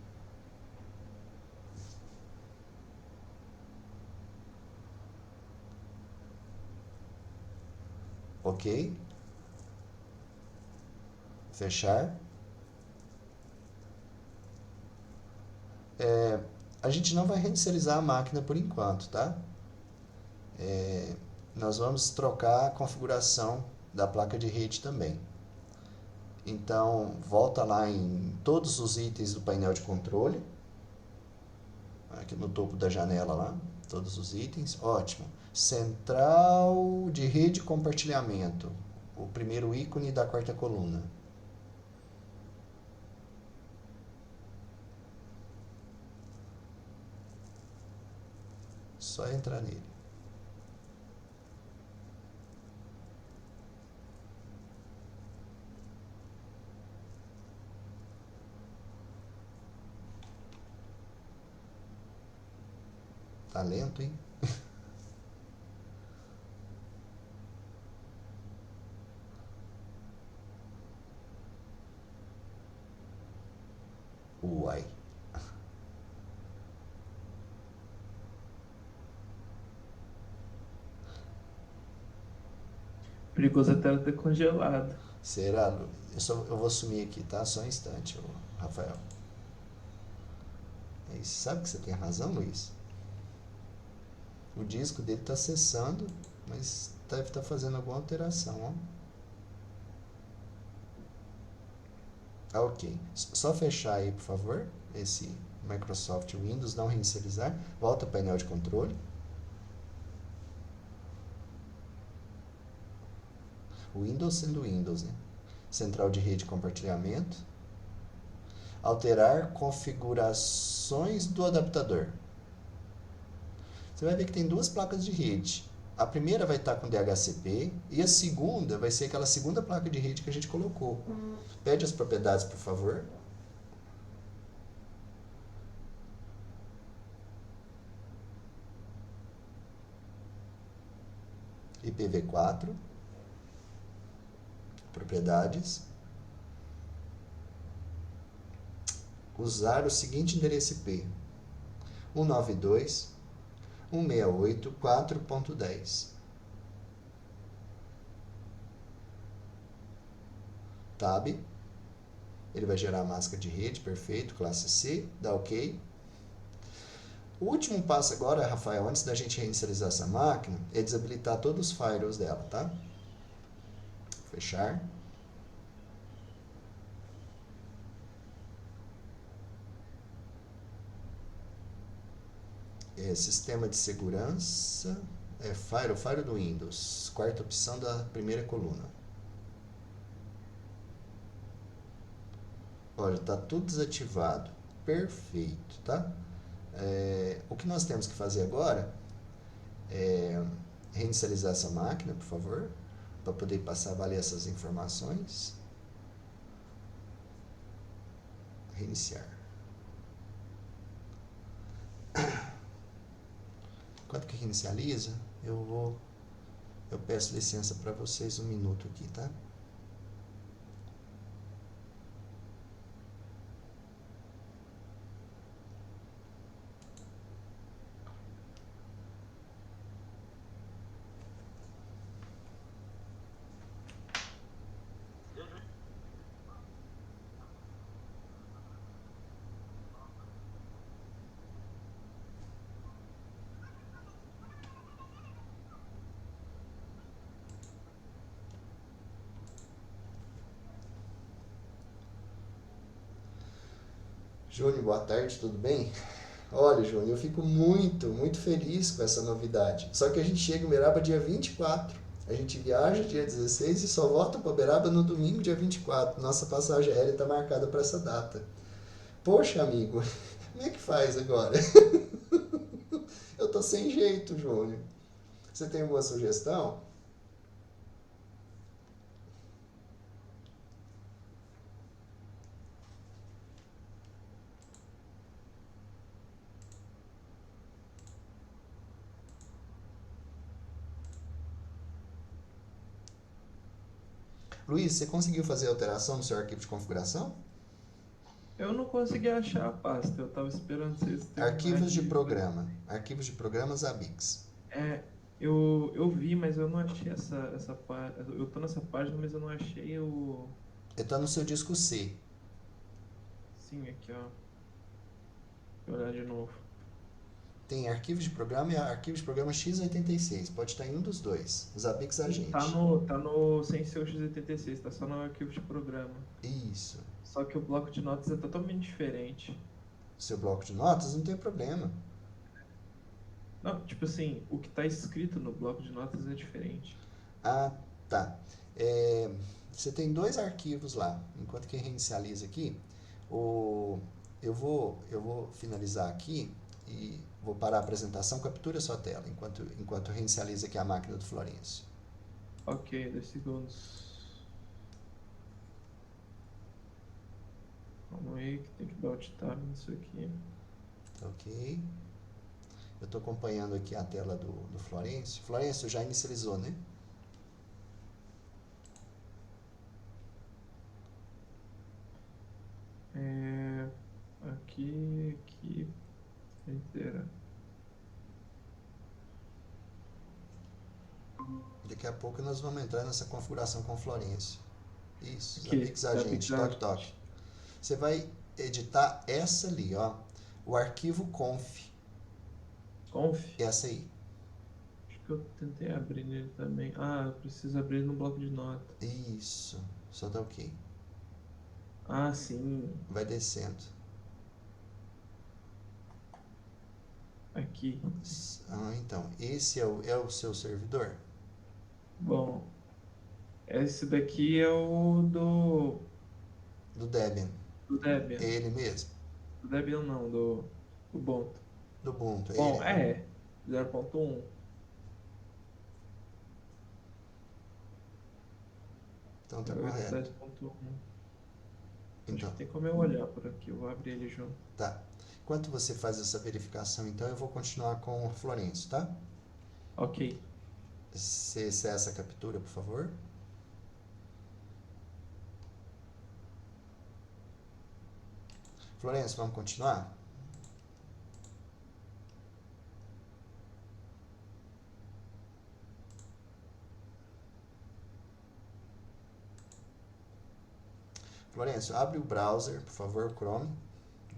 Ok. Fechar. A gente não vai reinicializar a máquina por enquanto, tá? Nós vamos trocar a configuração da placa de rede também. Então, volta lá em todos os itens do painel de controle. Aqui no topo da janela lá, todos os itens. Ótimo. Central de rede e compartilhamento. O primeiro ícone da quarta coluna. Só entrar nele. Tá lento, hein? Uai. Perigoso até ela ter congelado. Será, Lu? Eu vou sumir aqui, tá? Só um instante, Rafael. Sabe que você tem razão, Luiz? O disco dele está acessando, mas deve estar fazendo alguma alteração, ó. Ah, ok. Só fechar aí, por favor, esse Microsoft Windows, não reinicializar. Volta ao painel de controle. O Windows sendo Windows, né? Central de rede e compartilhamento. Alterar configurações do adaptador. Você vai ver que tem duas placas de rede. A primeira vai estar com DHCP e a segunda vai ser aquela segunda placa de rede que a gente colocou. Pede as propriedades, por favor. IPv4. Propriedades. Usar o seguinte endereço IP: 192.168.4.10. Tab. Ele vai gerar a máscara de rede, perfeito, classe C, dá OK. O último passo agora, Rafael, antes da gente reinicializar essa máquina, é desabilitar todos os firewalls dela, tá? Fechar. Sistema de segurança, firewall do Windows, quarta opção da primeira coluna. Olha, está tudo desativado, perfeito, tá? O que nós temos que fazer agora é reinicializar essa máquina, por favor, para poder passar a valer essas informações. Reiniciar. Enquanto que reinicializa, eu peço licença para vocês um minuto aqui, tá? Júnior, boa tarde, tudo bem? Olha, Júnior, eu fico muito feliz com essa novidade. Só que a gente chega em Uberaba dia 24. A gente viaja dia 16 e só volta para Uberaba no domingo, dia 24. Nossa passagem aérea está marcada para essa data. Poxa, amigo, como é que faz agora? Eu tô sem jeito, Júnior. Você tem alguma sugestão? Luiz, você conseguiu fazer a alteração no seu arquivo de configuração? Eu não consegui achar a pasta, eu tava esperando vocês terminarem. Arquivos de programa. Arquivos de programas ABIX. Eu vi, mas eu não achei essa página. Eu tô nessa página, mas eu não achei o. Está no seu disco C. Sim, aqui, ó. Vou olhar de novo. Tem arquivos de programa e arquivos de programa x86. Pode estar em um dos dois. Os ABIX agente. Tá no sem ser o x86, tá só no arquivo de programa. Isso. Só que o bloco de notas é totalmente diferente. Seu bloco de notas não tem problema. Não, tipo assim, o que tá escrito no bloco de notas é diferente. Ah, tá. Você tem dois arquivos lá. Enquanto que reinicializa aqui, eu vou finalizar aqui e vou parar a apresentação. Captura sua tela enquanto reinicializa aqui a máquina do Florencio. Ok, 2 segundos. Vamos aí, que tem que dar alt tab nisso aqui. Ok. Eu estou acompanhando aqui a tela do Florencio. Florencio já inicializou, né? Aqui, inteira. Daqui a pouco nós vamos entrar nessa configuração com Florencio. Isso, Aqui, Zabbix Agente, Zabbix toque, toque. Você vai editar essa ali, ó. O arquivo conf, Conf? essa aí. Acho que eu tentei abrir nele também. Ah, eu preciso abrir no bloco de nota. Isso, só dá OK. Ah, sim. Vai descendo. Aqui. Ah, então, esse é o seu servidor? Bom, esse daqui é o Do Debian. do Debian. É ele mesmo? Do Debian não, do Ubuntu. Do Ubuntu, é Bom, ele. 0.1. Então tá correto. 10.1. Então, Tem como eu olhar por aqui, eu vou abrir ele junto. tá. Enquanto você faz essa verificação, então eu vou continuar com o Florencio, tá? Ok. Você acessa a captura, por favor. Florencio, vamos continuar? Florencio, abre o browser, por favor, o Chrome.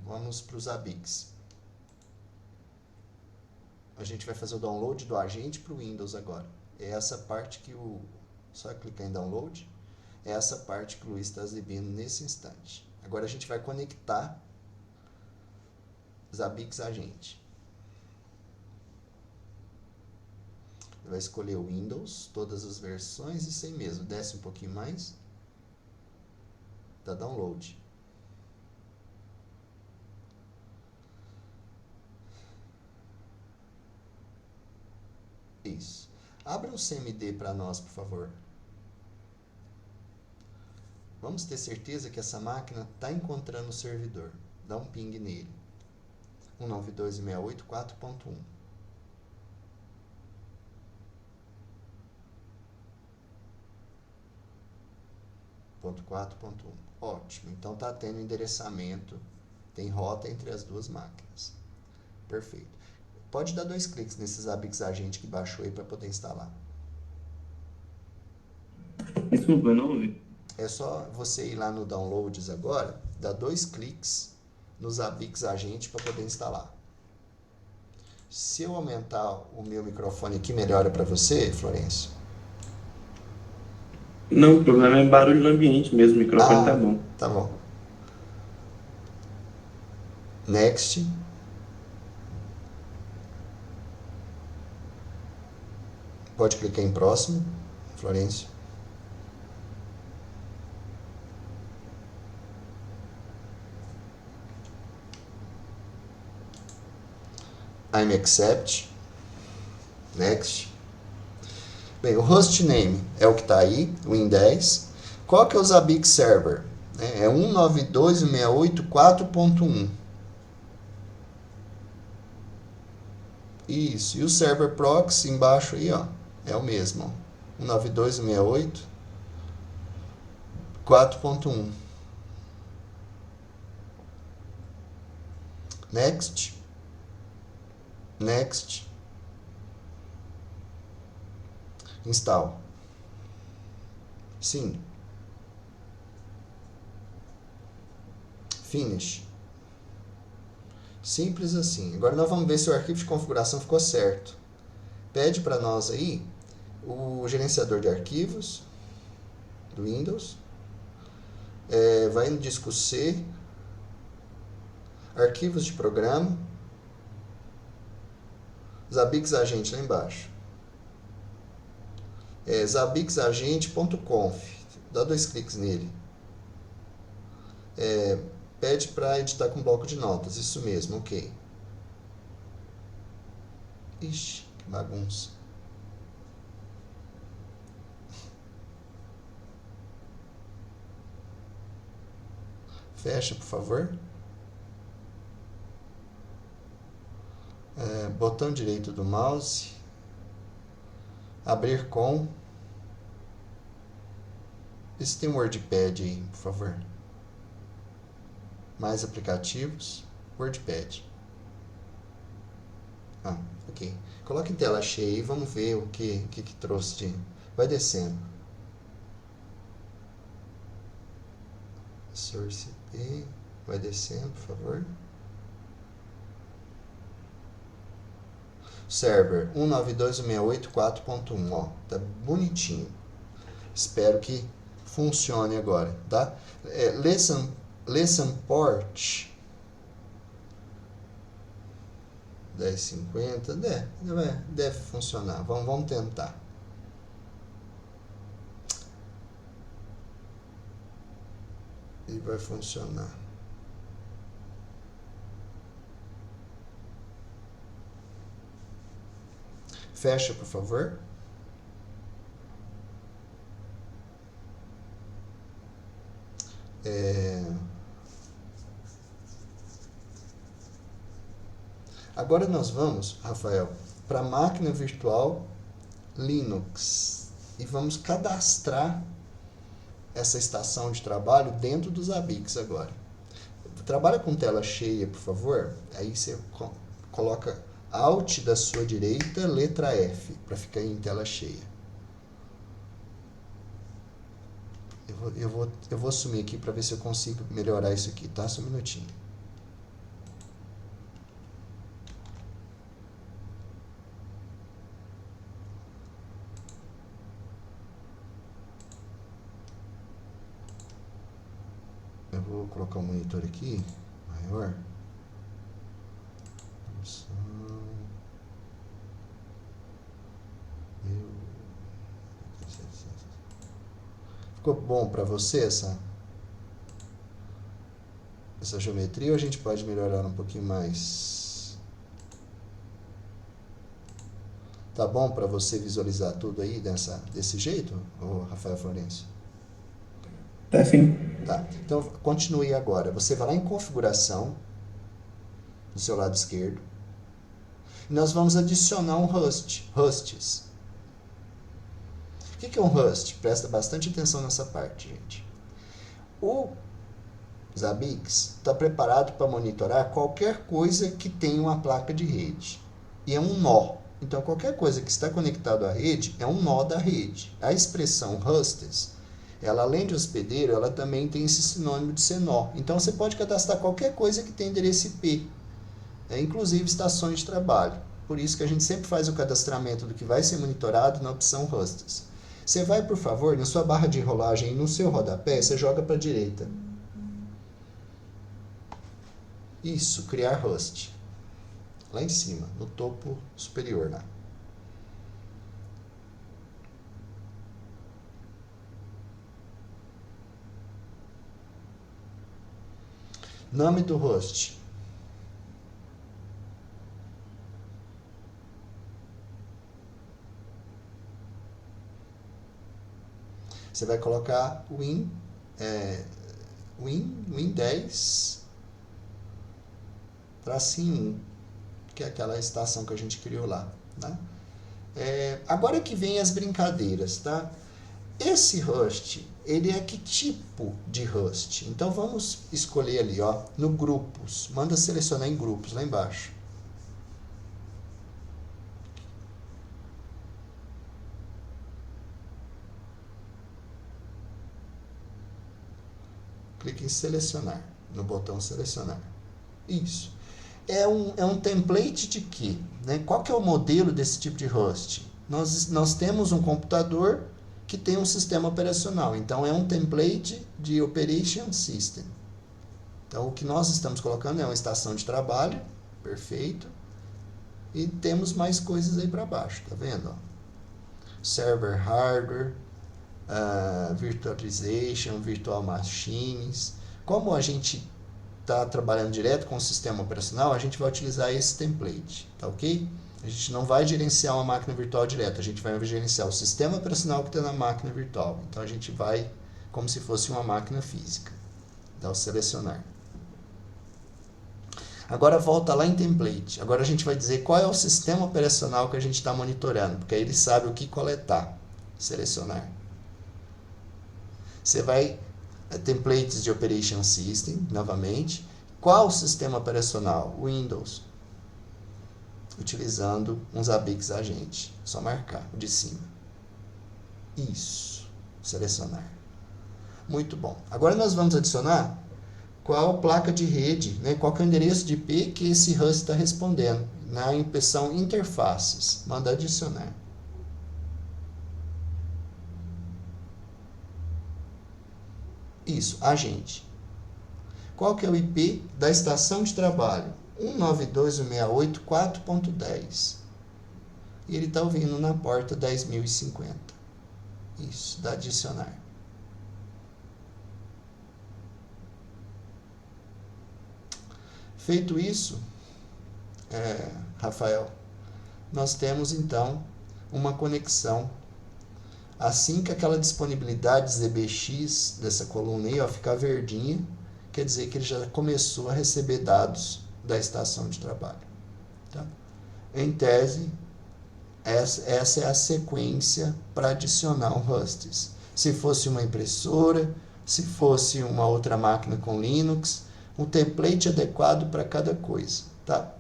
Vamos para os Zabbix. A gente vai fazer o download do agente para o Windows agora. É essa parte que só clicar em download. É essa parte que o Luiz está exibindo nesse instante. Agora a gente vai conectar Zabbix Agente. Vai escolher o Windows, todas as versões e sem mesmo. Desce um pouquinho mais. Dá download. Isso. Abra um CMD para nós, por favor. Vamos ter certeza que essa máquina está encontrando o servidor. Dá um ping nele. 192.168.4.1. Ótimo. Então está tendo endereçamento. Tem rota entre as duas máquinas. Perfeito. Pode dar 2 cliques nesse Zabbix Agente que baixou aí para poder instalar. Desculpa, eu não ouvi. É só você ir lá no Downloads agora, dar 2 cliques no Zabbix Agente para poder instalar. Se eu aumentar o meu microfone aqui, melhora para você, Florencio? Não, o problema é barulho no ambiente mesmo, o microfone tá bom. Tá bom. Next. Pode clicar em próximo, Florencio. I'm accept. Next. Bem, o hostname é o que está aí, o Win10. Qual que é o Zabbix Server? É 192.168.4.1. Isso, e o server proxy embaixo aí, ó, é o mesmo, 192.168.4.1. Next. Next. Install. Sim. Finish. Simples assim. Agora nós vamos ver se o arquivo de configuração ficou certo. Pede para nós aí o gerenciador de arquivos do Windows. Vai no disco C. Arquivos de programa. Zabbix Agente lá embaixo. Zabbixagente.conf. Dá 2 cliques nele. Pede para editar com bloco de notas. Isso mesmo, ok. Ixi, que bagunça. Fecha, por favor. Botão direito do mouse. Abrir com. Vê se tem um WordPad aí, por favor. Mais aplicativos. WordPad. Ok. Coloque em tela cheia e vamos ver o que trouxe de Vai descendo. Source IP. Vai descendo, por favor. Server 192.168.4.1, ó, tá bonitinho. Espero que funcione agora, tá? Lesson port 1050, deve funcionar. Vamos tentar. E vai funcionar. Fecha, por favor. Agora nós vamos, Rafael, para a máquina virtual Linux e vamos cadastrar essa estação de trabalho dentro dos Zabbix agora. Trabalha com tela cheia, por favor. Aí você coloca Alt da sua direita, letra F, para ficar em tela cheia. Eu vou sumir aqui para ver se eu consigo melhorar isso aqui, tá? Só um minutinho. Eu vou colocar o monitor aqui, maior. Ficou bom para você essa geometria ou a gente pode melhorar um pouquinho mais? Tá bom para você visualizar tudo aí desse jeito, ô Rafael Florencio? Tá sim. Tá, então continue agora. Você vai lá em configuração, do seu lado esquerdo, e nós vamos adicionar um hosts. O que é um host? Presta bastante atenção nessa parte, gente. O Zabbix está preparado para monitorar qualquer coisa que tenha uma placa de rede. E é um nó. Então, qualquer coisa que está conectado à rede é um nó da rede. A expressão hostess, ela além de hospedeiro, ela também tem esse sinônimo de ser nó. Então, você pode cadastrar qualquer coisa que tenha endereço IP, inclusive estações de trabalho. Por isso que a gente sempre faz o cadastramento do que vai ser monitorado na opção hostess. Você vai, por favor, na sua barra de rolagem e no seu rodapé, você joga para a direita. Isso, criar host. Lá em cima, no topo superior lá. Nome do host. Você vai colocar Win 10 -1, que é aquela estação que a gente criou lá, né? Agora que vem as brincadeiras, tá? Esse host, ele é que tipo de host? Então vamos escolher ali, ó, no grupos. Manda selecionar em grupos, lá embaixo. Clique em selecionar, no botão selecionar. Isso. É um template de quê? Né? Qual que é o modelo desse tipo de host? Nós temos um computador que tem um sistema operacional. Então, é um template de Operation System. Então, o que nós estamos colocando é uma estação de trabalho, perfeito. E temos mais coisas aí para baixo, tá vendo? Ó? Server hardware, virtualization, virtual machines. Como a gente está trabalhando direto com o sistema operacional, a gente vai utilizar esse template, tá ok? A gente não vai gerenciar uma máquina virtual direto, a gente vai gerenciar o sistema operacional que está na máquina virtual. Então a gente vai como se fosse uma máquina física. Dá o selecionar. Agora volta lá em template. Agora a gente vai dizer qual é o sistema operacional que a gente está monitorando, porque aí ele sabe o que coletar. Selecionar. Você vai templates de Operation System, novamente. Qual o sistema operacional? Windows. Utilizando uns Zabbix agente. Só marcar o de cima. Isso. Selecionar. Muito bom. Agora nós vamos adicionar qual placa de rede, né? Qual que é o endereço de IP que esse host está respondendo. Na impressão interfaces. Manda adicionar. Isso, agente. Qual que é o IP da estação de trabalho? 192.168.4.10. E ele está ouvindo na porta 10.050. Isso, dá adicionar. Feito isso, Rafael, nós temos então uma conexão. Assim que aquela disponibilidade ZBX dessa coluna aí, ó, ficar verdinha, quer dizer que ele já começou a receber dados da estação de trabalho. Tá? Em tese, essa é a sequência para adicionar um hosts. Se fosse uma impressora, se fosse uma outra máquina com Linux, um template adequado para cada coisa. Tá?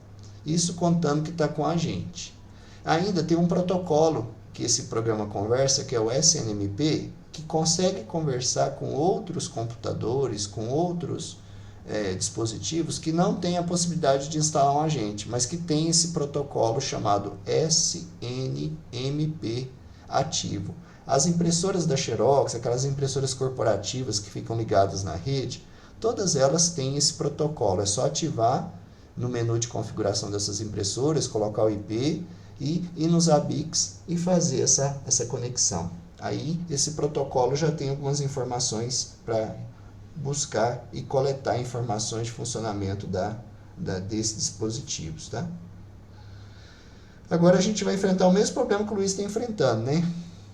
Isso contando que está com a gente. Ainda tem um protocolo que esse programa conversa, que é o SNMP, que consegue conversar com outros computadores, com outros dispositivos que não têm a possibilidade de instalar um agente, mas que tem esse protocolo chamado SNMP ativo. As impressoras da Xerox, aquelas impressoras corporativas que ficam ligadas na rede, todas elas têm esse protocolo. É só ativar no menu de configuração dessas impressoras, colocar o IP e ir nos ABICs e fazer essa conexão. Aí esse protocolo já tem algumas informações para buscar e coletar informações de funcionamento desses dispositivos. Tá? Agora a gente vai enfrentar o mesmo problema que o Luiz está enfrentando, né?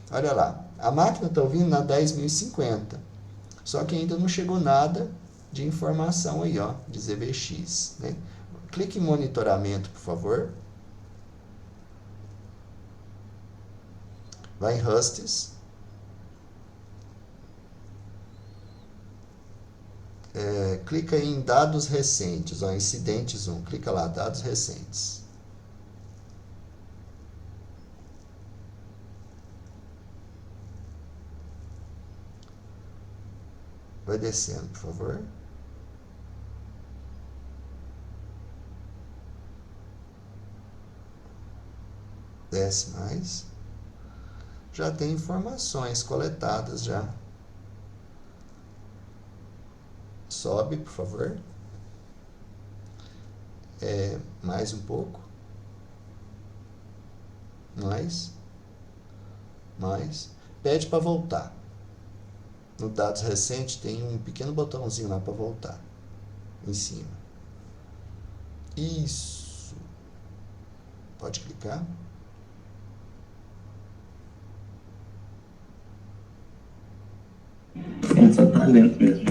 Olha lá, a máquina está ouvindo na 10.050, só que ainda não chegou nada de informação aí, ó, de ZBX. Né? Clique em monitoramento, por favor. Vai em Hosts. Clica em dados recentes, ó, incidentes 1. Clica lá, dados recentes. Vai descendo, por favor. Desce mais. Já tem informações coletadas já. Sobe, por favor. Mais um pouco. Mais. Pede para voltar. No dados recentes tem um pequeno botãozinho lá para voltar. Em cima. Isso. Pode clicar. Só tá lento mesmo.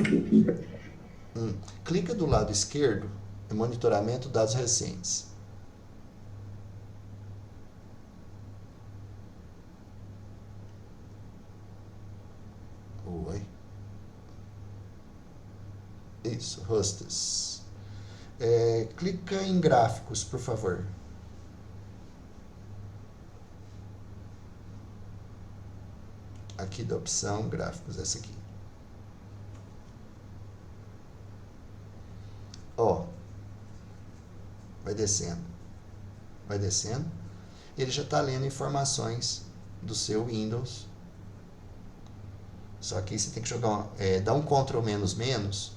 Clica do lado esquerdo em monitoramento dados recentes. Oi. Isso, hosts. Clica em gráficos, por favor. Aqui da opção gráficos, essa aqui. Ó, vai descendo. Ele já está lendo informações do seu Windows. Só que aí você tem que jogar, dar um Ctrl menos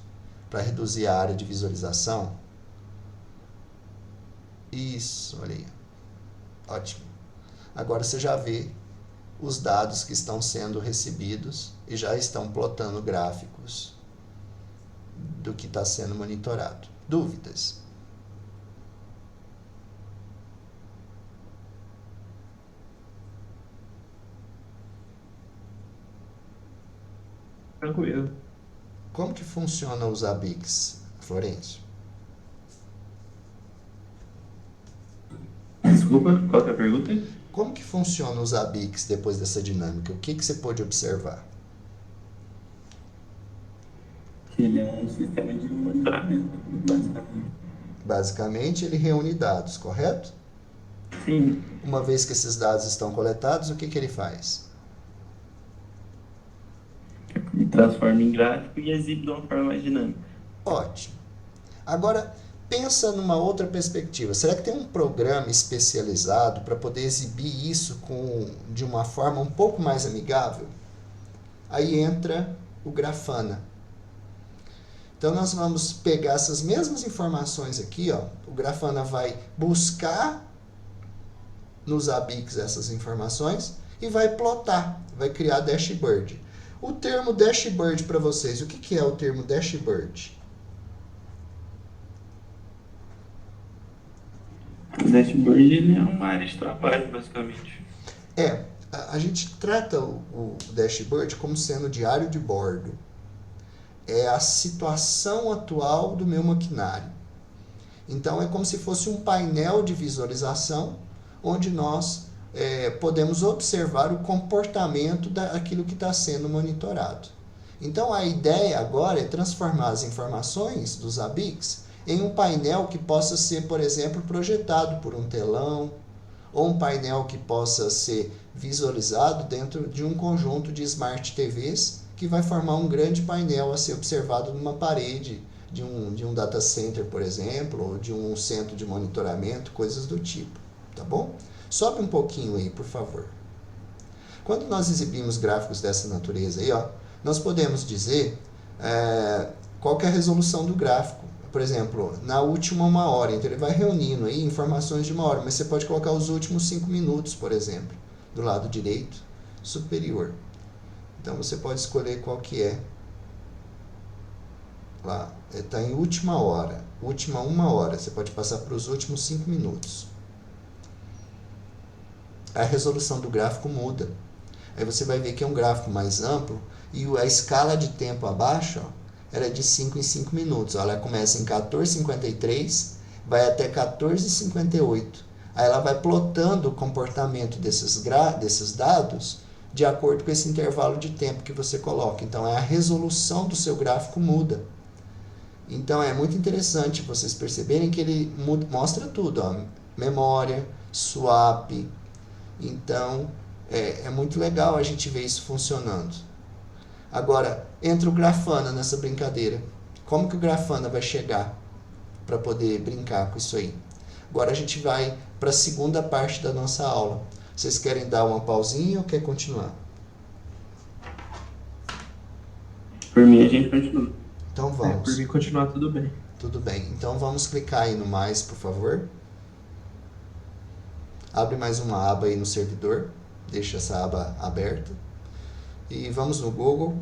para reduzir a área de visualização. Isso, olha aí. Ótimo. Agora você já vê os dados que estão sendo recebidos e já estão plotando gráficos do que está sendo monitorado. Dúvidas? Tranquilo. Como que funciona os ABICs, Florencio? Desculpa, qual que é a pergunta? Como que funciona os ABICs depois dessa dinâmica? O que você pode observar? Ele é um sistema de monitoramento, basicamente. Basicamente, ele reúne dados, correto? Sim. Uma vez que esses dados estão coletados, o que ele faz? transforma em gráfico e exibe de uma forma mais dinâmica. Ótimo. Agora, pensa numa outra perspectiva. Será que tem um programa especializado para poder exibir isso de uma forma um pouco mais amigável? Aí entra o Grafana. Então, nós vamos pegar essas mesmas informações aqui, ó. O Grafana vai buscar nos ABICs essas informações e vai plotar, vai criar dashboard. O termo dashboard para vocês, o que é o termo dashboard? O dashboard ele é uma área de trabalho, basicamente. A gente trata o dashboard como sendo diário de bordo. É a situação atual do meu maquinário. Então, é como se fosse um painel de visualização, onde nós podemos observar o comportamento daquilo que está sendo monitorado. Então, a ideia agora é transformar as informações dos ABICs em um painel que possa ser, por exemplo, projetado por um telão, ou um painel que possa ser visualizado dentro de um conjunto de Smart TVs que vai formar um grande painel a ser observado numa parede de um data center, por exemplo, ou de um centro de monitoramento, coisas do tipo, tá bom? Sobe um pouquinho aí, por favor. Quando nós exibimos gráficos dessa natureza aí, ó, nós podemos dizer qual que é a resolução do gráfico. Por exemplo, na última 1 hora, então ele vai reunindo aí informações de 1 hora, mas você pode colocar os últimos 5 minutos, por exemplo, do lado direito superior. Então você pode escolher qual que é. Lá, está em última hora, última 1 hora, você pode passar para os últimos 5 minutos. A resolução do gráfico muda. Aí você vai ver que é um gráfico mais amplo e a escala de tempo abaixo, ó, era de 5 em 5 minutos. Ela começa em 14h53, vai até 14h58. Aí ela vai plotando o comportamento desses dados de acordo com esse intervalo de tempo que você coloca. Então, a resolução do seu gráfico muda. Então, é muito interessante vocês perceberem que ele mostra tudo. Ó, memória, swap. Então, é muito legal a gente ver isso funcionando. Agora, entra o Grafana nessa brincadeira. Como que o Grafana vai chegar para poder brincar com isso aí? Agora a gente vai para a segunda parte da nossa aula. Vocês querem dar uma pausinha ou quer continuar? Por mim, a gente continua. Então vamos. Por mim, continuar tudo bem. Tudo bem. Então vamos clicar aí no mais, por favor. Abre mais uma aba aí no servidor. Deixa essa aba aberta. E vamos no Google.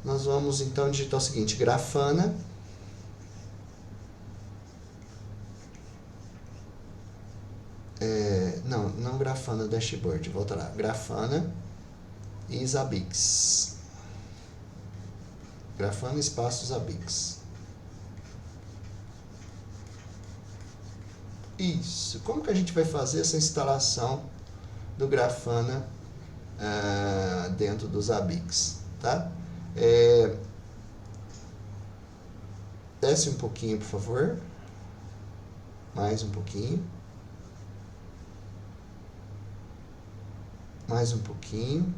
Nós vamos então digitar o seguinte, Grafana. Não Grafana Dashboard, volta lá. Grafana e Zabbix. Grafana espaço Zabbix. Isso. Como que a gente vai fazer essa instalação do Grafana dentro dos ABICs, tá? Desce um pouquinho, por favor. Mais um pouquinho. Mais um pouquinho.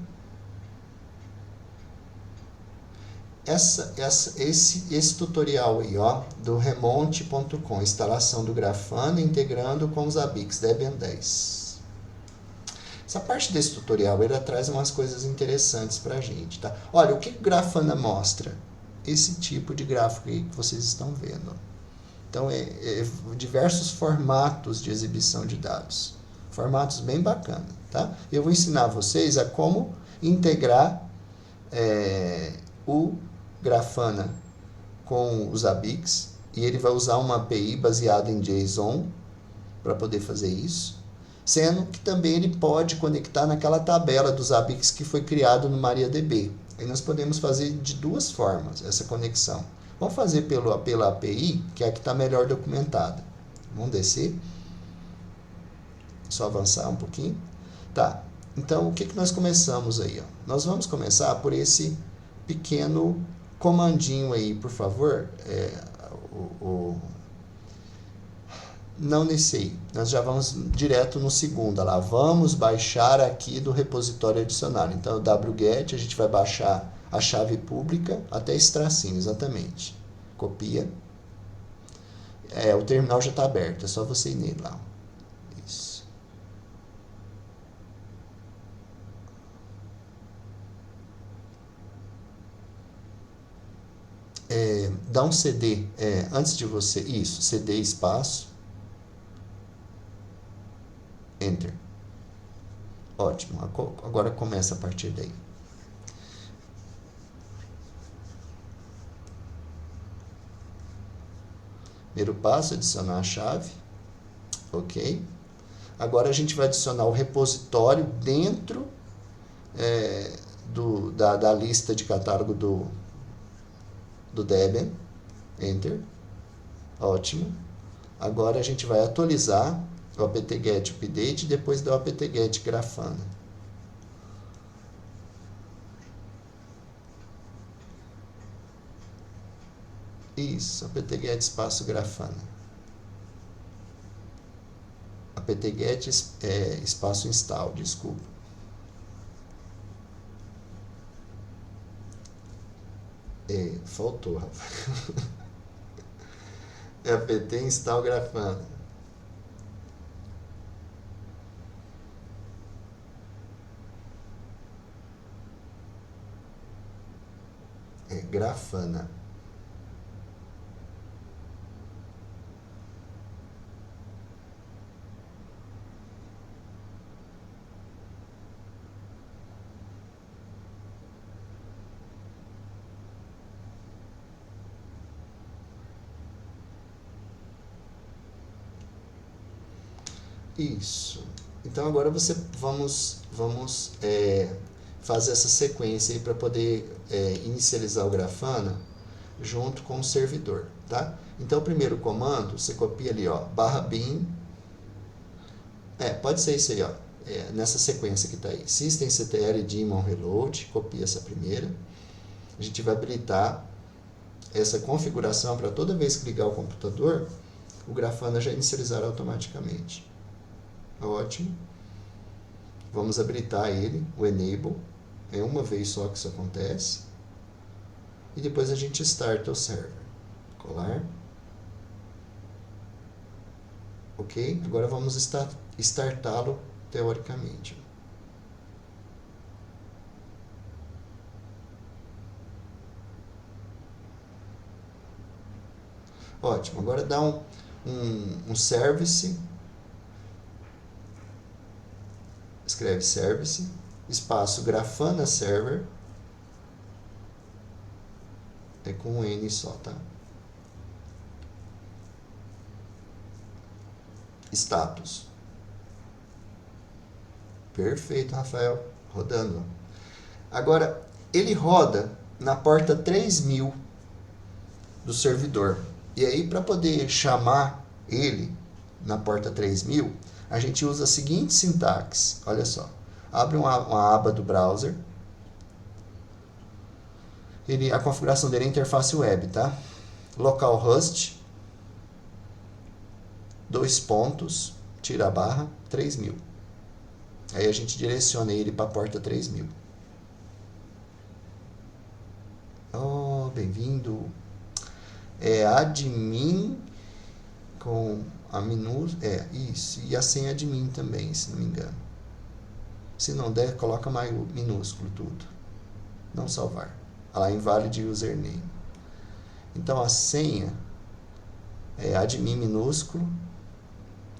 Esse tutorial aí, ó, do remonte.com, instalação do Grafana integrando com os ABICs Debian 10. Essa parte desse tutorial, ele traz umas coisas interessantes pra gente, tá? Olha, o que o Grafana mostra? Esse tipo de gráfico aí que vocês estão vendo. Então, diversos formatos de exibição de dados. Formatos bem bacanas, tá? Eu vou ensinar vocês a como integrar o Grafana com os ABICs, e ele vai usar uma API baseada em JSON para poder fazer isso, sendo que também ele pode conectar naquela tabela dos ABICs que foi criado no MariaDB. Aí nós podemos fazer de duas formas essa conexão. Vamos fazer pela API, que é a que está melhor documentada. Vamos descer. Só avançar um pouquinho. Tá. Então, o que nós começamos aí? Ó? Nós vamos começar por esse pequeno comandinho aí, por favor. Não nesse aí. Nós já vamos direto no segundo. Lá, vamos baixar aqui do repositório adicional. Então, o wget, a gente vai baixar a chave pública até esse tracinho, exatamente. Copia. O terminal já está aberto, é só você ir nele lá. Isso. Dá um CD, antes de você... Isso, CD espaço. Enter. Ótimo, agora começa a partir daí. Primeiro passo, adicionar a chave. Ok. Agora a gente vai adicionar o repositório dentro da lista de catálogo do Debian. Enter. Ótimo. Agora a gente vai atualizar o apt-get update e depois do apt-get grafana. Isso, apt-get espaço grafana. Apt-get espaço install, desculpa. Faltou, Rafa. apt install grafana. Grafana. Isso. Então agora vamos fazer essa sequência aí para poder inicializar o Grafana junto com o servidor, tá? Então o primeiro comando, você copia ali, ó, /bin, pode ser isso aí, ó, nessa sequência que está aí, systemctl daemon reload, copia essa primeira, a gente vai habilitar essa configuração para toda vez que ligar o computador, o Grafana já inicializar automaticamente. Ótimo. Vamos habilitar ele, o enable. É uma vez só que isso acontece. E depois a gente starta o server. Colar. Ok? Agora vamos startá-lo teoricamente. Ótimo. Agora dá um service. Escreve service, espaço grafana server, com um N só, tá? Status. Perfeito, Rafael. Rodando. Agora, ele roda na porta 3000 do servidor. E aí, para poder chamar ele na porta 3000, a gente usa a seguinte sintaxe, olha só, abre uma aba do browser, a configuração dele é interface web, tá? Localhost, 2 pontos, tira a barra, 3000. Aí a gente direciona ele para a porta 3000. Oh, bem-vindo. Admin com a minúscula, isso, e a senha admin também, se não me engano. Se não der, coloca mais minúsculo tudo. Não salvar. Lá, invalid username. Então a senha é admin minúsculo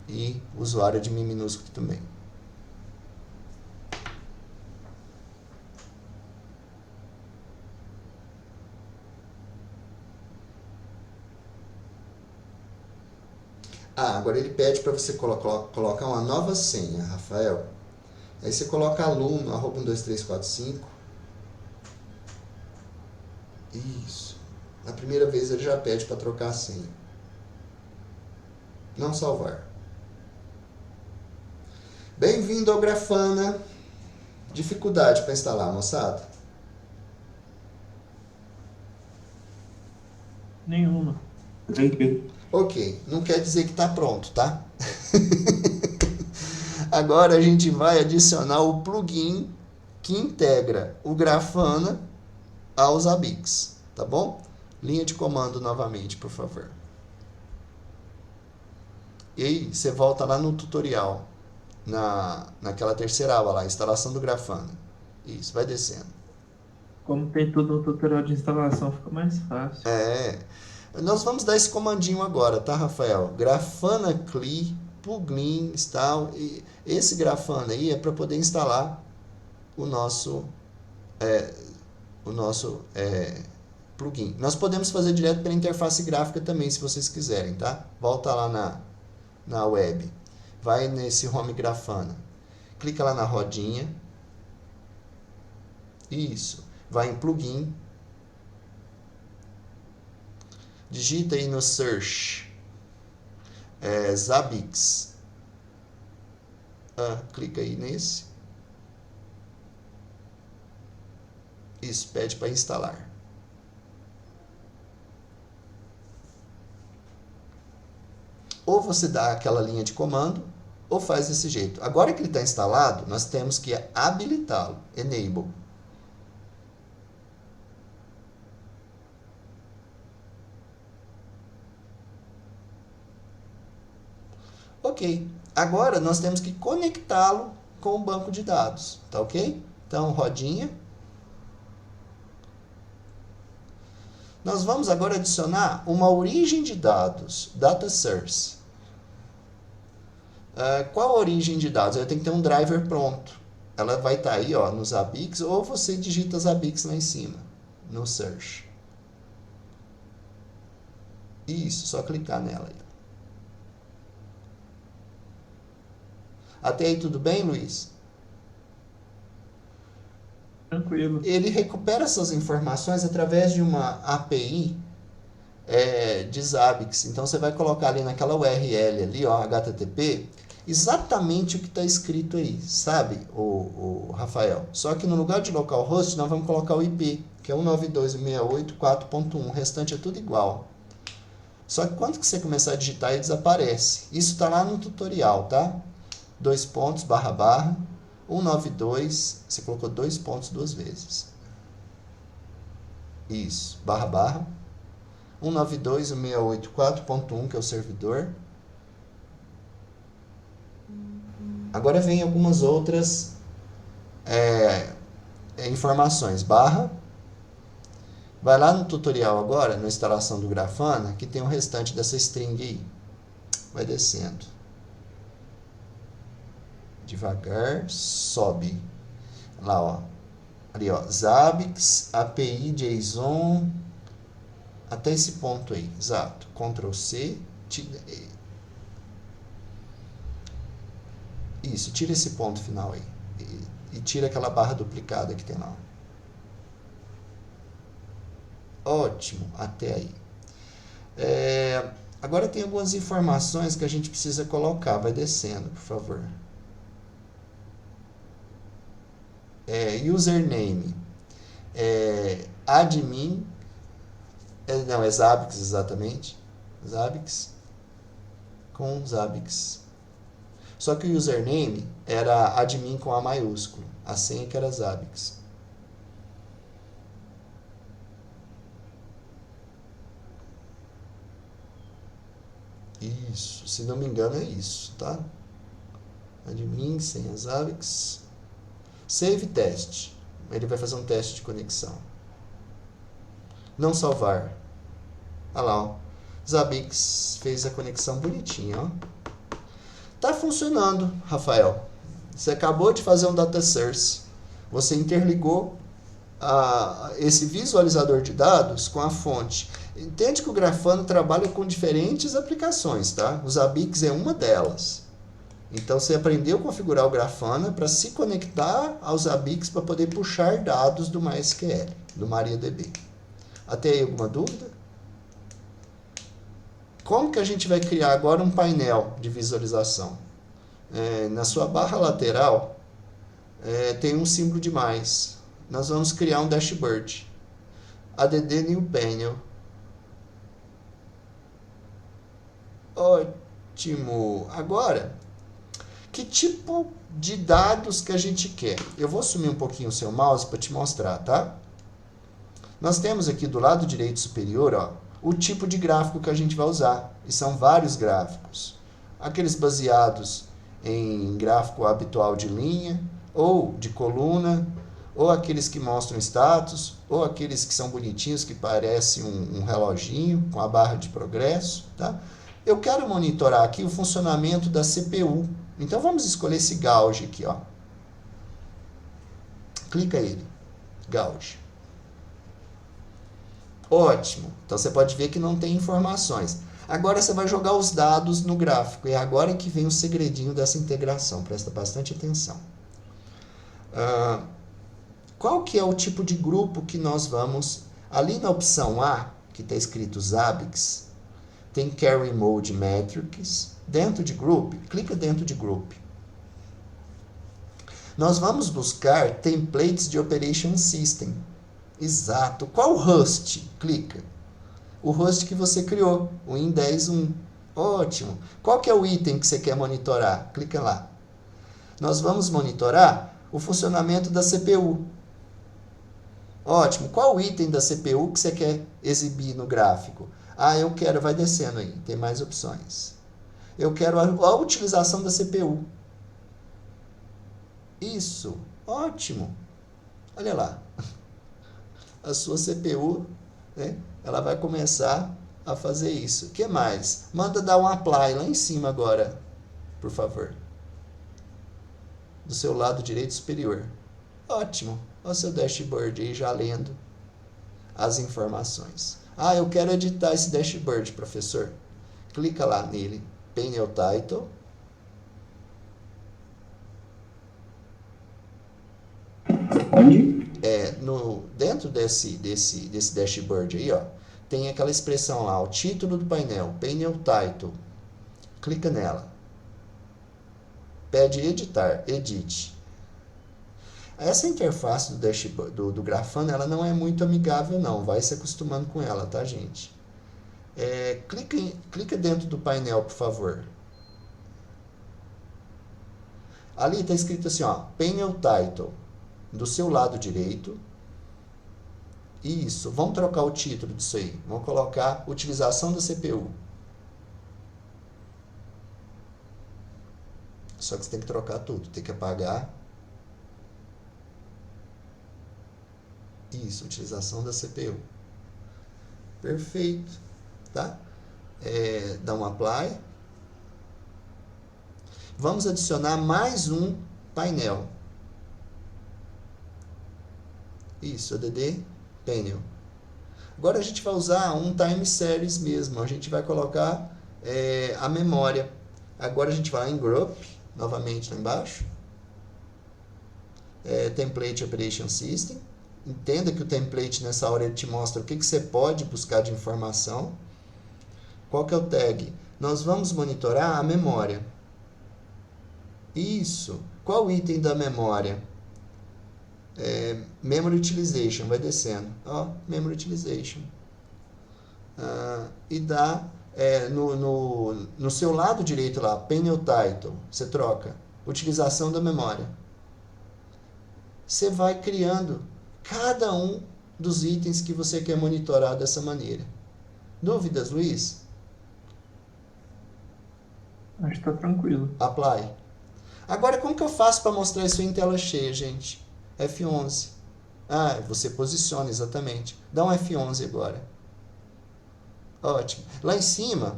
e usuário admin minúsculo também. Agora ele pede para você colocar uma nova senha, Rafael. Aí você coloca aluno, @12345. Isso. Na primeira vez ele já pede para trocar a senha. Não salvar. Bem-vindo ao Grafana. Dificuldade para instalar, moçada? Nenhuma. Tranquilo. Ok, não quer dizer que está pronto, tá? Agora a gente vai adicionar o plugin que integra o Grafana aos Zabbix, tá bom? Linha de comando novamente, por favor. E aí, você volta lá no tutorial, naquela terceira aba lá, instalação do Grafana. Isso, vai descendo. Como tem tudo no tutorial de instalação, fica mais fácil. Nós vamos dar esse comandinho agora, tá, Rafael? Grafana CLI, plugin, install. E esse Grafana aí é para poder instalar o nosso plugin. Nós podemos fazer direto pela interface gráfica também, se vocês quiserem, tá? Volta lá na web. Vai nesse Home Grafana. Clica lá na rodinha. Isso. Vai em plugin. Digita aí no search Zabbix. Clica aí nesse. Isso, pede para instalar. Ou você dá aquela linha de comando, ou faz desse jeito. Agora que ele está instalado, nós temos que habilitá-lo. Enable. Ok. Agora nós temos que conectá-lo com o banco de dados. Tá ok? Então, rodinha. Nós vamos agora adicionar uma origem de dados, data source. Qual a origem de dados? Eu tenho que ter um driver pronto. Ela vai estar aí, ó, no Zabbix, ou você digita Zabbix lá em cima, no search. Isso, só clicar nela aí. Até aí tudo bem, Luiz? Tranquilo. Ele recupera essas informações através de uma API de Zabbix. Então você vai colocar ali naquela URL ali, ó, HTTP, exatamente o que está escrito aí, sabe, o Rafael? Só que no lugar de localhost nós vamos colocar o IP, que é 192.168.4.1. O restante é tudo igual. Só que quando que você começar a digitar, ele desaparece. Isso está lá no tutorial, tá? 192, você colocou 2 pontos 2 vezes. Isso, // 192.168.4.1, que é o servidor. Agora vem algumas outras informações. Vai lá no tutorial agora, na instalação do Grafana, que tem o restante dessa string aí. Vai descendo. Devagar, sobe. Lá, ó. Ali, ó. Zabbix, API, JSON. Até esse ponto aí. Exato. Ctrl C. Isso. Tira esse ponto final aí. E tira aquela barra duplicada que tem lá. Ótimo. Até aí. Agora tem algumas informações que a gente precisa colocar. Vai descendo, por favor. Username, admin, não, é Zabbix exatamente, Zabbix, com Zabbix. Só que o username era admin com A maiúsculo, a senha que era Zabbix. Isso, se não me engano é isso, tá? Admin, senha Zabbix. Save teste. Ele vai fazer um teste de conexão. Não salvar. Olha lá, ó. Zabbix fez a conexão bonitinha, ó. Tá funcionando, Rafael. Você acabou de fazer um data source. Você interligou esse visualizador de dados com a fonte. Entende que o Grafana trabalha com diferentes aplicações, tá? O Zabbix é uma delas. Então, você aprendeu a configurar o Grafana para se conectar aos Zabbix para poder puxar dados do MySQL, do MariaDB. Até aí, alguma dúvida? Como que a gente vai criar agora um painel de visualização? Na sua barra lateral, tem um símbolo de mais. Nós vamos criar um dashboard. Add New Panel. Ótimo. Agora, que tipo de dados que a gente quer? Eu vou sumir um pouquinho o seu mouse para te mostrar, tá? Nós temos aqui do lado direito superior, ó, o tipo de gráfico que a gente vai usar. E são vários gráficos. Aqueles baseados em gráfico habitual de linha, ou de coluna, ou aqueles que mostram status, ou aqueles que são bonitinhos, que parecem um reloginho com a barra de progresso, tá? Eu quero monitorar aqui o funcionamento da CPU. Então vamos escolher esse gauge aqui, ó. Clica ele, gauge. Ótimo. Então você pode ver que não tem informações. Agora você vai jogar os dados no gráfico. É agora que vem o segredinho dessa integração. Presta bastante atenção. Qual que é o tipo de grupo que nós vamos... Ali na opção A, que está escrito Zabbix, tem Carry Mode Metrics. Dentro de Group, clica dentro de Group. Nós vamos buscar templates de Operation System. Exato. Qual host? Clica. O host que você criou, o Win10.1. Ótimo. Qual que é o item que você quer monitorar? Clica lá. Nós vamos monitorar o funcionamento da CPU. Ótimo. Qual o item da CPU que você quer exibir no gráfico? Eu quero, vai descendo aí, tem mais opções. Eu quero a utilização da CPU. Isso. Ótimo. Olha lá. A sua CPU, né, ela vai começar a fazer isso. O que mais? Manda dar um apply lá em cima agora, por favor. Do seu lado direito superior. Ótimo. Olha o seu dashboard aí já lendo as informações. Eu quero editar esse dashboard, professor. Clica lá nele. Panel Title. Onde? Dentro desse dashboard aí, ó, tem aquela expressão lá, o título do painel, Panel Title. Clica nela. Pede editar, edite. Essa interface do dashboard, do Grafana, ela não é muito amigável não, vai se acostumando com ela, tá, gente? Clica dentro do painel, por favor. Ali está escrito assim, ó, Panel Title. Do seu lado direito. Isso. Vamos trocar o título disso aí. Vamos colocar utilização da CPU. Só que você tem que trocar tudo. Tem que apagar. Isso. Utilização da CPU. Perfeito. Tá? Dá um apply. Vamos adicionar mais um painel. Isso, ADD Panel. Agora a gente vai usar um time series mesmo. A gente vai colocar a memória. Agora a gente vai lá em Group, novamente lá embaixo. Template Operation System. Entenda que o template nessa hora ele te mostra o que você pode buscar de informação. Qual que é o tag? Nós vamos monitorar a memória. Isso. Qual o item da memória? Memory Utilization, vai descendo. Memory Utilization. E dá no seu lado direito lá, Panel Title, você troca. Utilização da memória. Você vai criando cada um dos itens que você quer monitorar dessa maneira. Dúvidas, Luiz? Acho que tá tranquilo. Apply. Agora, como que eu faço para mostrar isso em tela cheia, gente? F11. Você posiciona exatamente. Dá um F11 agora. Ótimo. Lá em cima,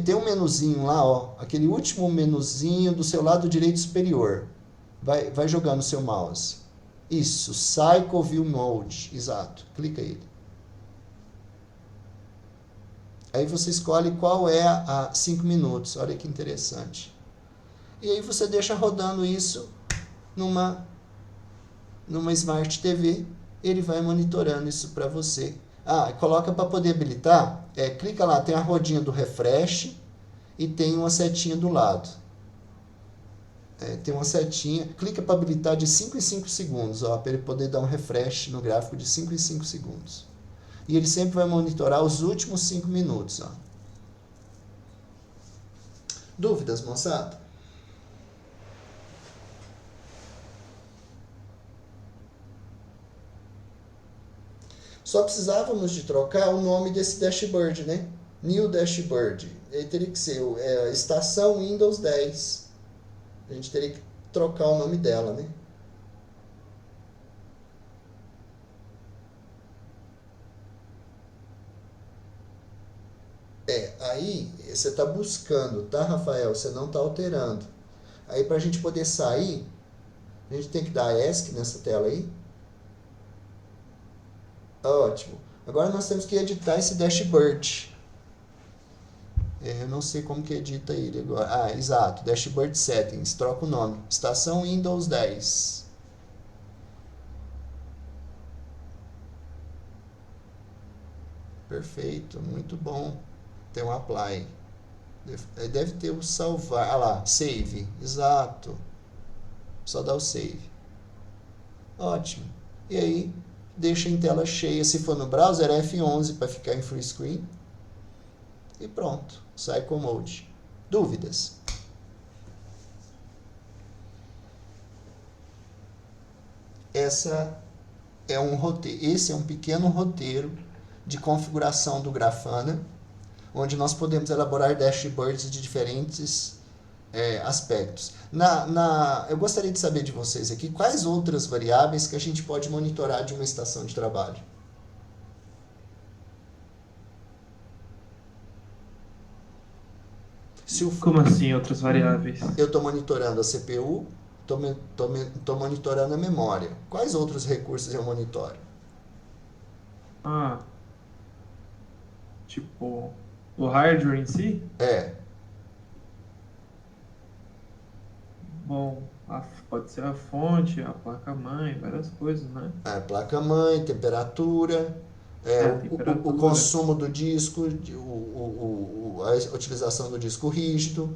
tem um menuzinho lá, ó, aquele último menuzinho do seu lado direito superior. Vai jogando o seu mouse. Isso, Cycle View Mode. Exato. Clica ele. Aí você escolhe qual é a 5 minutos. Olha que interessante. E aí você deixa rodando isso numa Smart TV, ele vai monitorando isso para você. Coloca para poder habilitar, clica lá, tem a rodinha do refresh e tem uma setinha do lado. Tem uma setinha, clica para habilitar de 5 em 5 segundos, para ele poder dar um refresh no gráfico de 5 em 5 segundos. E ele sempre vai monitorar os últimos 5 minutos. Dúvidas, moçada? Só precisávamos de trocar o nome desse dashboard, né? New Dashboard. Ele teria que ser a estação Windows 10. A gente teria que trocar o nome dela, né? Aí você está buscando, tá, Rafael? Você não está alterando. Aí para a gente poder sair, a gente tem que dar ESC nessa tela aí. Ótimo. Agora nós temos que editar esse dashboard. Eu não sei como que edita ele agora. Exato. Dashboard Settings. Troca o nome. Estação Windows 10. Perfeito. Muito bom. Tem um Apply. Deve ter o salvar. Lá. Save. Exato. Só dá o Save. Ótimo. E aí, deixa em tela cheia. Se for no browser, F11 para ficar em full screen. E pronto. Cycle Mode. Dúvidas? Esse é um pequeno roteiro de configuração do Grafana, onde nós podemos elaborar dashboards de diferentes aspectos. Eu gostaria de saber de vocês aqui quais outras variáveis que a gente pode monitorar de uma estação de trabalho. Como assim, outras variáveis? Eu estou monitorando a CPU, estou monitorando a memória. Quais outros recursos eu monitoro? Tipo, o hardware em si? Bom, pode ser a fonte, a placa-mãe, várias coisas, né? A placa-mãe, temperatura, o consumo do disco, a utilização do disco rígido,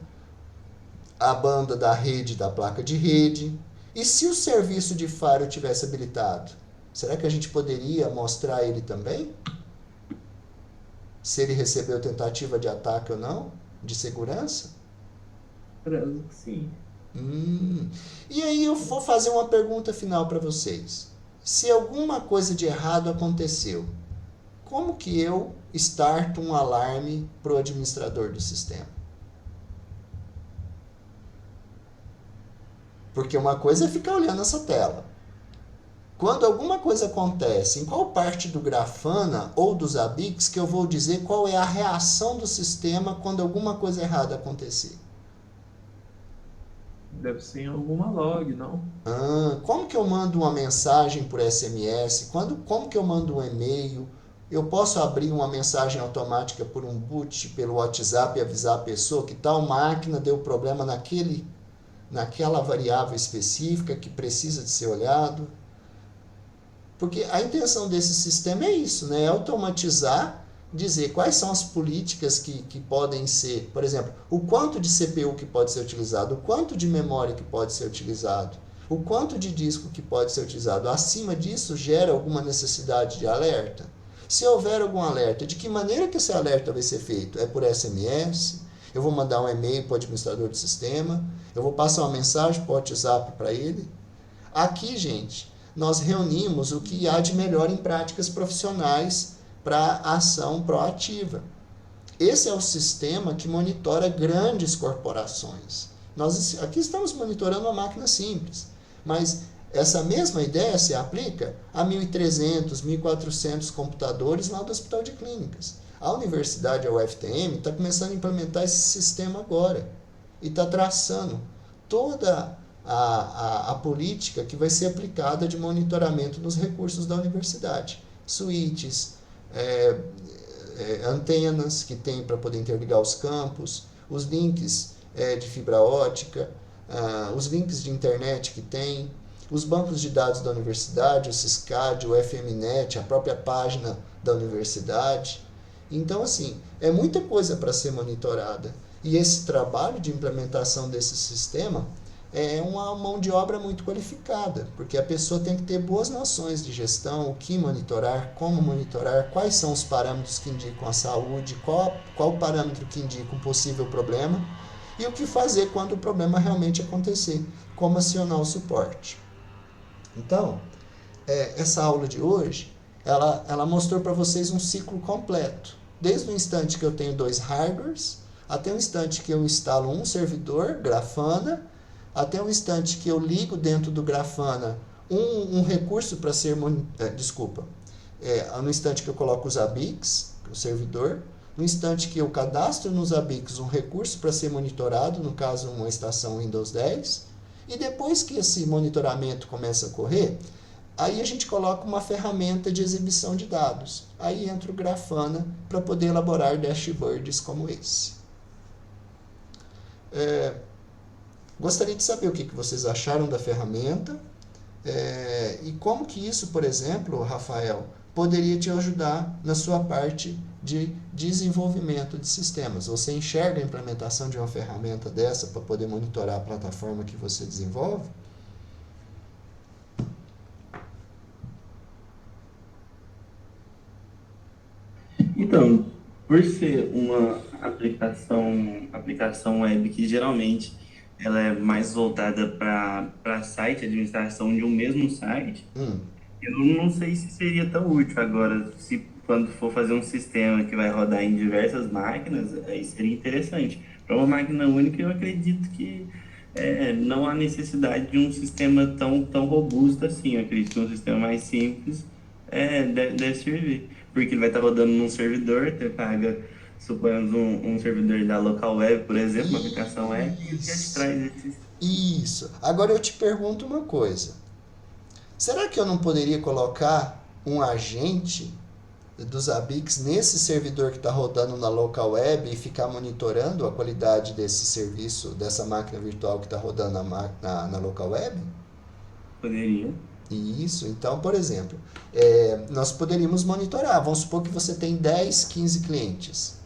a banda da rede da placa de rede. E se o serviço de firewall tivesse habilitado, será que a gente poderia mostrar ele também? Se ele recebeu tentativa de ataque ou não, de segurança? Sim. E aí eu vou fazer uma pergunta final para vocês. Se alguma coisa de errado aconteceu, como que eu starto um alarme para o administrador do sistema? Porque uma coisa é ficar olhando essa tela. Quando alguma coisa acontece, em qual parte do Grafana ou dos ABICs que eu vou dizer qual é a reação do sistema quando alguma coisa errada acontecer? Deve ser em alguma log, não? Como que eu mando uma mensagem por SMS? Como que eu mando um e-mail? Eu posso abrir uma mensagem automática por um boot, pelo WhatsApp e avisar a pessoa que tal máquina deu problema naquela variável específica que precisa de ser olhado? Porque a intenção desse sistema é isso, né? É automatizar, dizer quais são as políticas que podem ser, por exemplo, o quanto de CPU que pode ser utilizado, o quanto de memória que pode ser utilizado, o quanto de disco que pode ser utilizado. Acima disso, gera alguma necessidade de alerta? Se houver algum alerta, de que maneira que esse alerta vai ser feito? É por SMS? Eu vou mandar um e-mail para o administrador do sistema? Eu vou passar uma mensagem para o WhatsApp para ele? Aqui, gente, nós reunimos o que há de melhor em práticas profissionais para ação proativa. Esse é o sistema que monitora grandes corporações. Nós aqui estamos monitorando uma máquina simples, mas essa mesma ideia se aplica a 1.300, 1.400 computadores lá do Hospital de Clínicas. A universidade, a UFTM, está começando a implementar esse sistema agora e está traçando toda a política que vai ser aplicada de monitoramento dos recursos da universidade. Switches, antenas que tem para poder interligar os campos, os links de fibra ótica, os links de internet que tem, os bancos de dados da universidade, o Syscad, o FMNet, a própria página da universidade. Então, assim, é muita coisa para ser monitorada. E esse trabalho de implementação desse sistema é uma mão de obra muito qualificada, porque a pessoa tem que ter boas noções de gestão, o que monitorar, como monitorar, quais são os parâmetros que indicam a saúde, qual o parâmetro que indica um possível problema, e o que fazer quando o problema realmente acontecer, como acionar o suporte. Então, essa aula de hoje, ela mostrou para vocês um ciclo completo. Desde o instante que eu tenho 2 hardwares, até o instante que eu instalo um servidor, Grafana, até o instante que eu ligo dentro do Grafana um recurso para ser... no instante que eu coloco os ABICs, o servidor, no instante que eu cadastro nos ABICs um recurso para ser monitorado, no caso uma estação Windows 10, e depois que esse monitoramento começa a correr, aí a gente coloca uma ferramenta de exibição de dados. Aí entra o Grafana para poder elaborar dashboards como esse. Gostaria de saber o que vocês acharam da ferramenta e como que isso, por exemplo, Rafael, poderia te ajudar na sua parte de desenvolvimento de sistemas. Você enxerga a implementação de uma ferramenta dessa para poder monitorar a plataforma que você desenvolve? Então, por ser uma aplicação web que geralmente ela é mais voltada para site, administração de um mesmo site, eu não sei se seria tão útil agora, se quando for fazer um sistema que vai rodar em diversas máquinas, aí seria interessante. Para uma máquina única, eu acredito que não há necessidade de um sistema tão robusto assim. Eu acredito que um sistema mais simples deve servir, porque ele vai estar rodando num servidor, você paga, suponhamos, um servidor da local web, por exemplo, uma aplicação web, e ele já te traz esse... Isso. Agora eu te pergunto uma coisa. Será que eu não poderia colocar um agente dos ABICs nesse servidor que está rodando na local web e ficar monitorando a qualidade desse serviço, dessa máquina virtual que está rodando na local web? Poderia. Isso. Então, por exemplo, nós poderíamos monitorar. Vamos supor que você tem 10, 15 clientes.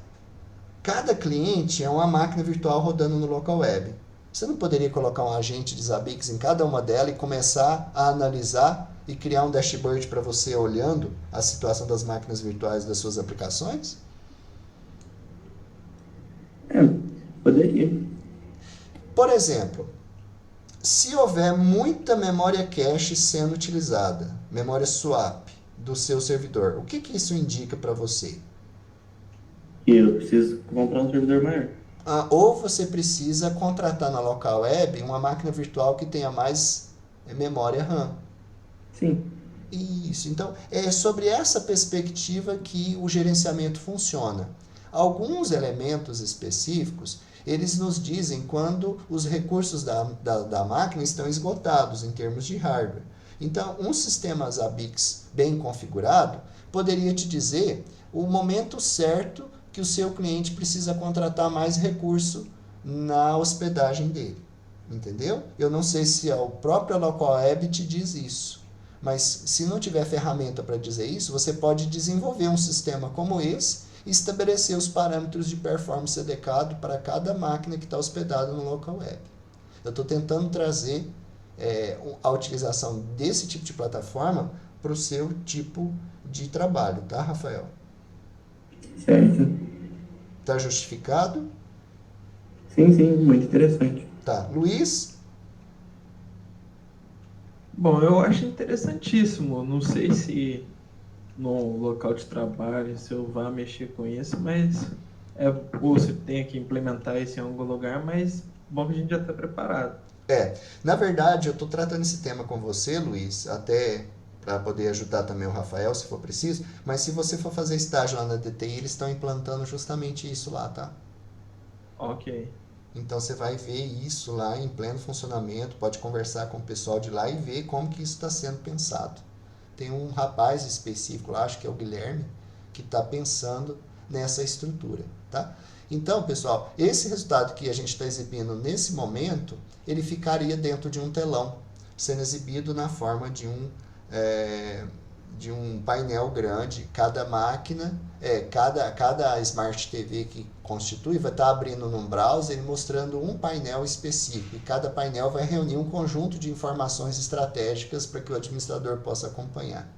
Cada cliente é uma máquina virtual rodando no local web. Você não poderia colocar um agente de ABICs em cada uma delas e começar a analisar e criar um dashboard para você olhando a situação das máquinas virtuais das suas aplicações? Poderia. Por exemplo, se houver muita memória cache sendo utilizada, memória swap do seu servidor, o que isso indica para você? E eu preciso comprar um servidor maior. Ou você precisa contratar na local web uma máquina virtual que tenha mais memória RAM. Sim. Isso. Então, é sobre essa perspectiva que o gerenciamento funciona. Alguns elementos específicos, eles nos dizem quando os recursos da máquina estão esgotados em termos de hardware. Então, um sistema ABICs bem configurado poderia te dizer o momento certo que o seu cliente precisa contratar mais recurso na hospedagem dele. Entendeu? Eu não sei se a própria local web te diz isso. Mas se não tiver ferramenta para dizer isso, você pode desenvolver um sistema como esse e estabelecer os parâmetros de performance adequado para cada máquina que está hospedada no local web. Eu estou tentando trazer a utilização desse tipo de plataforma para o seu tipo de trabalho, tá, Rafael? Certo. Está justificado? Sim, muito interessante. Tá. Luiz? Bom, eu acho interessantíssimo. Não sei se no local de trabalho se eu vá mexer com isso, mas ou se tem que implementar isso em algum lugar, mas bom que a gente já está preparado. Na verdade, eu estou tratando esse tema com você, Luiz, até para poder ajudar também o Rafael, se for preciso, mas se você for fazer estágio lá na DTI, eles estão implantando justamente isso lá, tá? Ok. Então você vai ver isso lá em pleno funcionamento, pode conversar com o pessoal de lá e ver como que isso está sendo pensado. Tem um rapaz específico lá, acho que é o Guilherme, que está pensando nessa estrutura, tá? Então, pessoal, esse resultado que a gente está exibindo nesse momento, ele ficaria dentro de um telão, sendo exibido na forma de um painel grande. Cada máquina, cada Smart TV que constitui vai estar abrindo num browser e mostrando um painel específico. E cada painel vai reunir um conjunto de informações estratégicas para que o administrador possa acompanhar.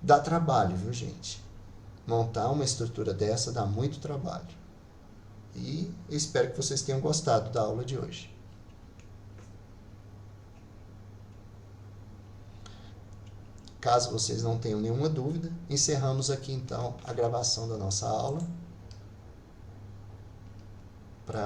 Dá trabalho, viu, gente? Montar uma estrutura dessa dá muito trabalho. E espero que vocês tenham gostado da aula de hoje. Caso vocês não tenham nenhuma dúvida, encerramos aqui então a gravação da nossa aula.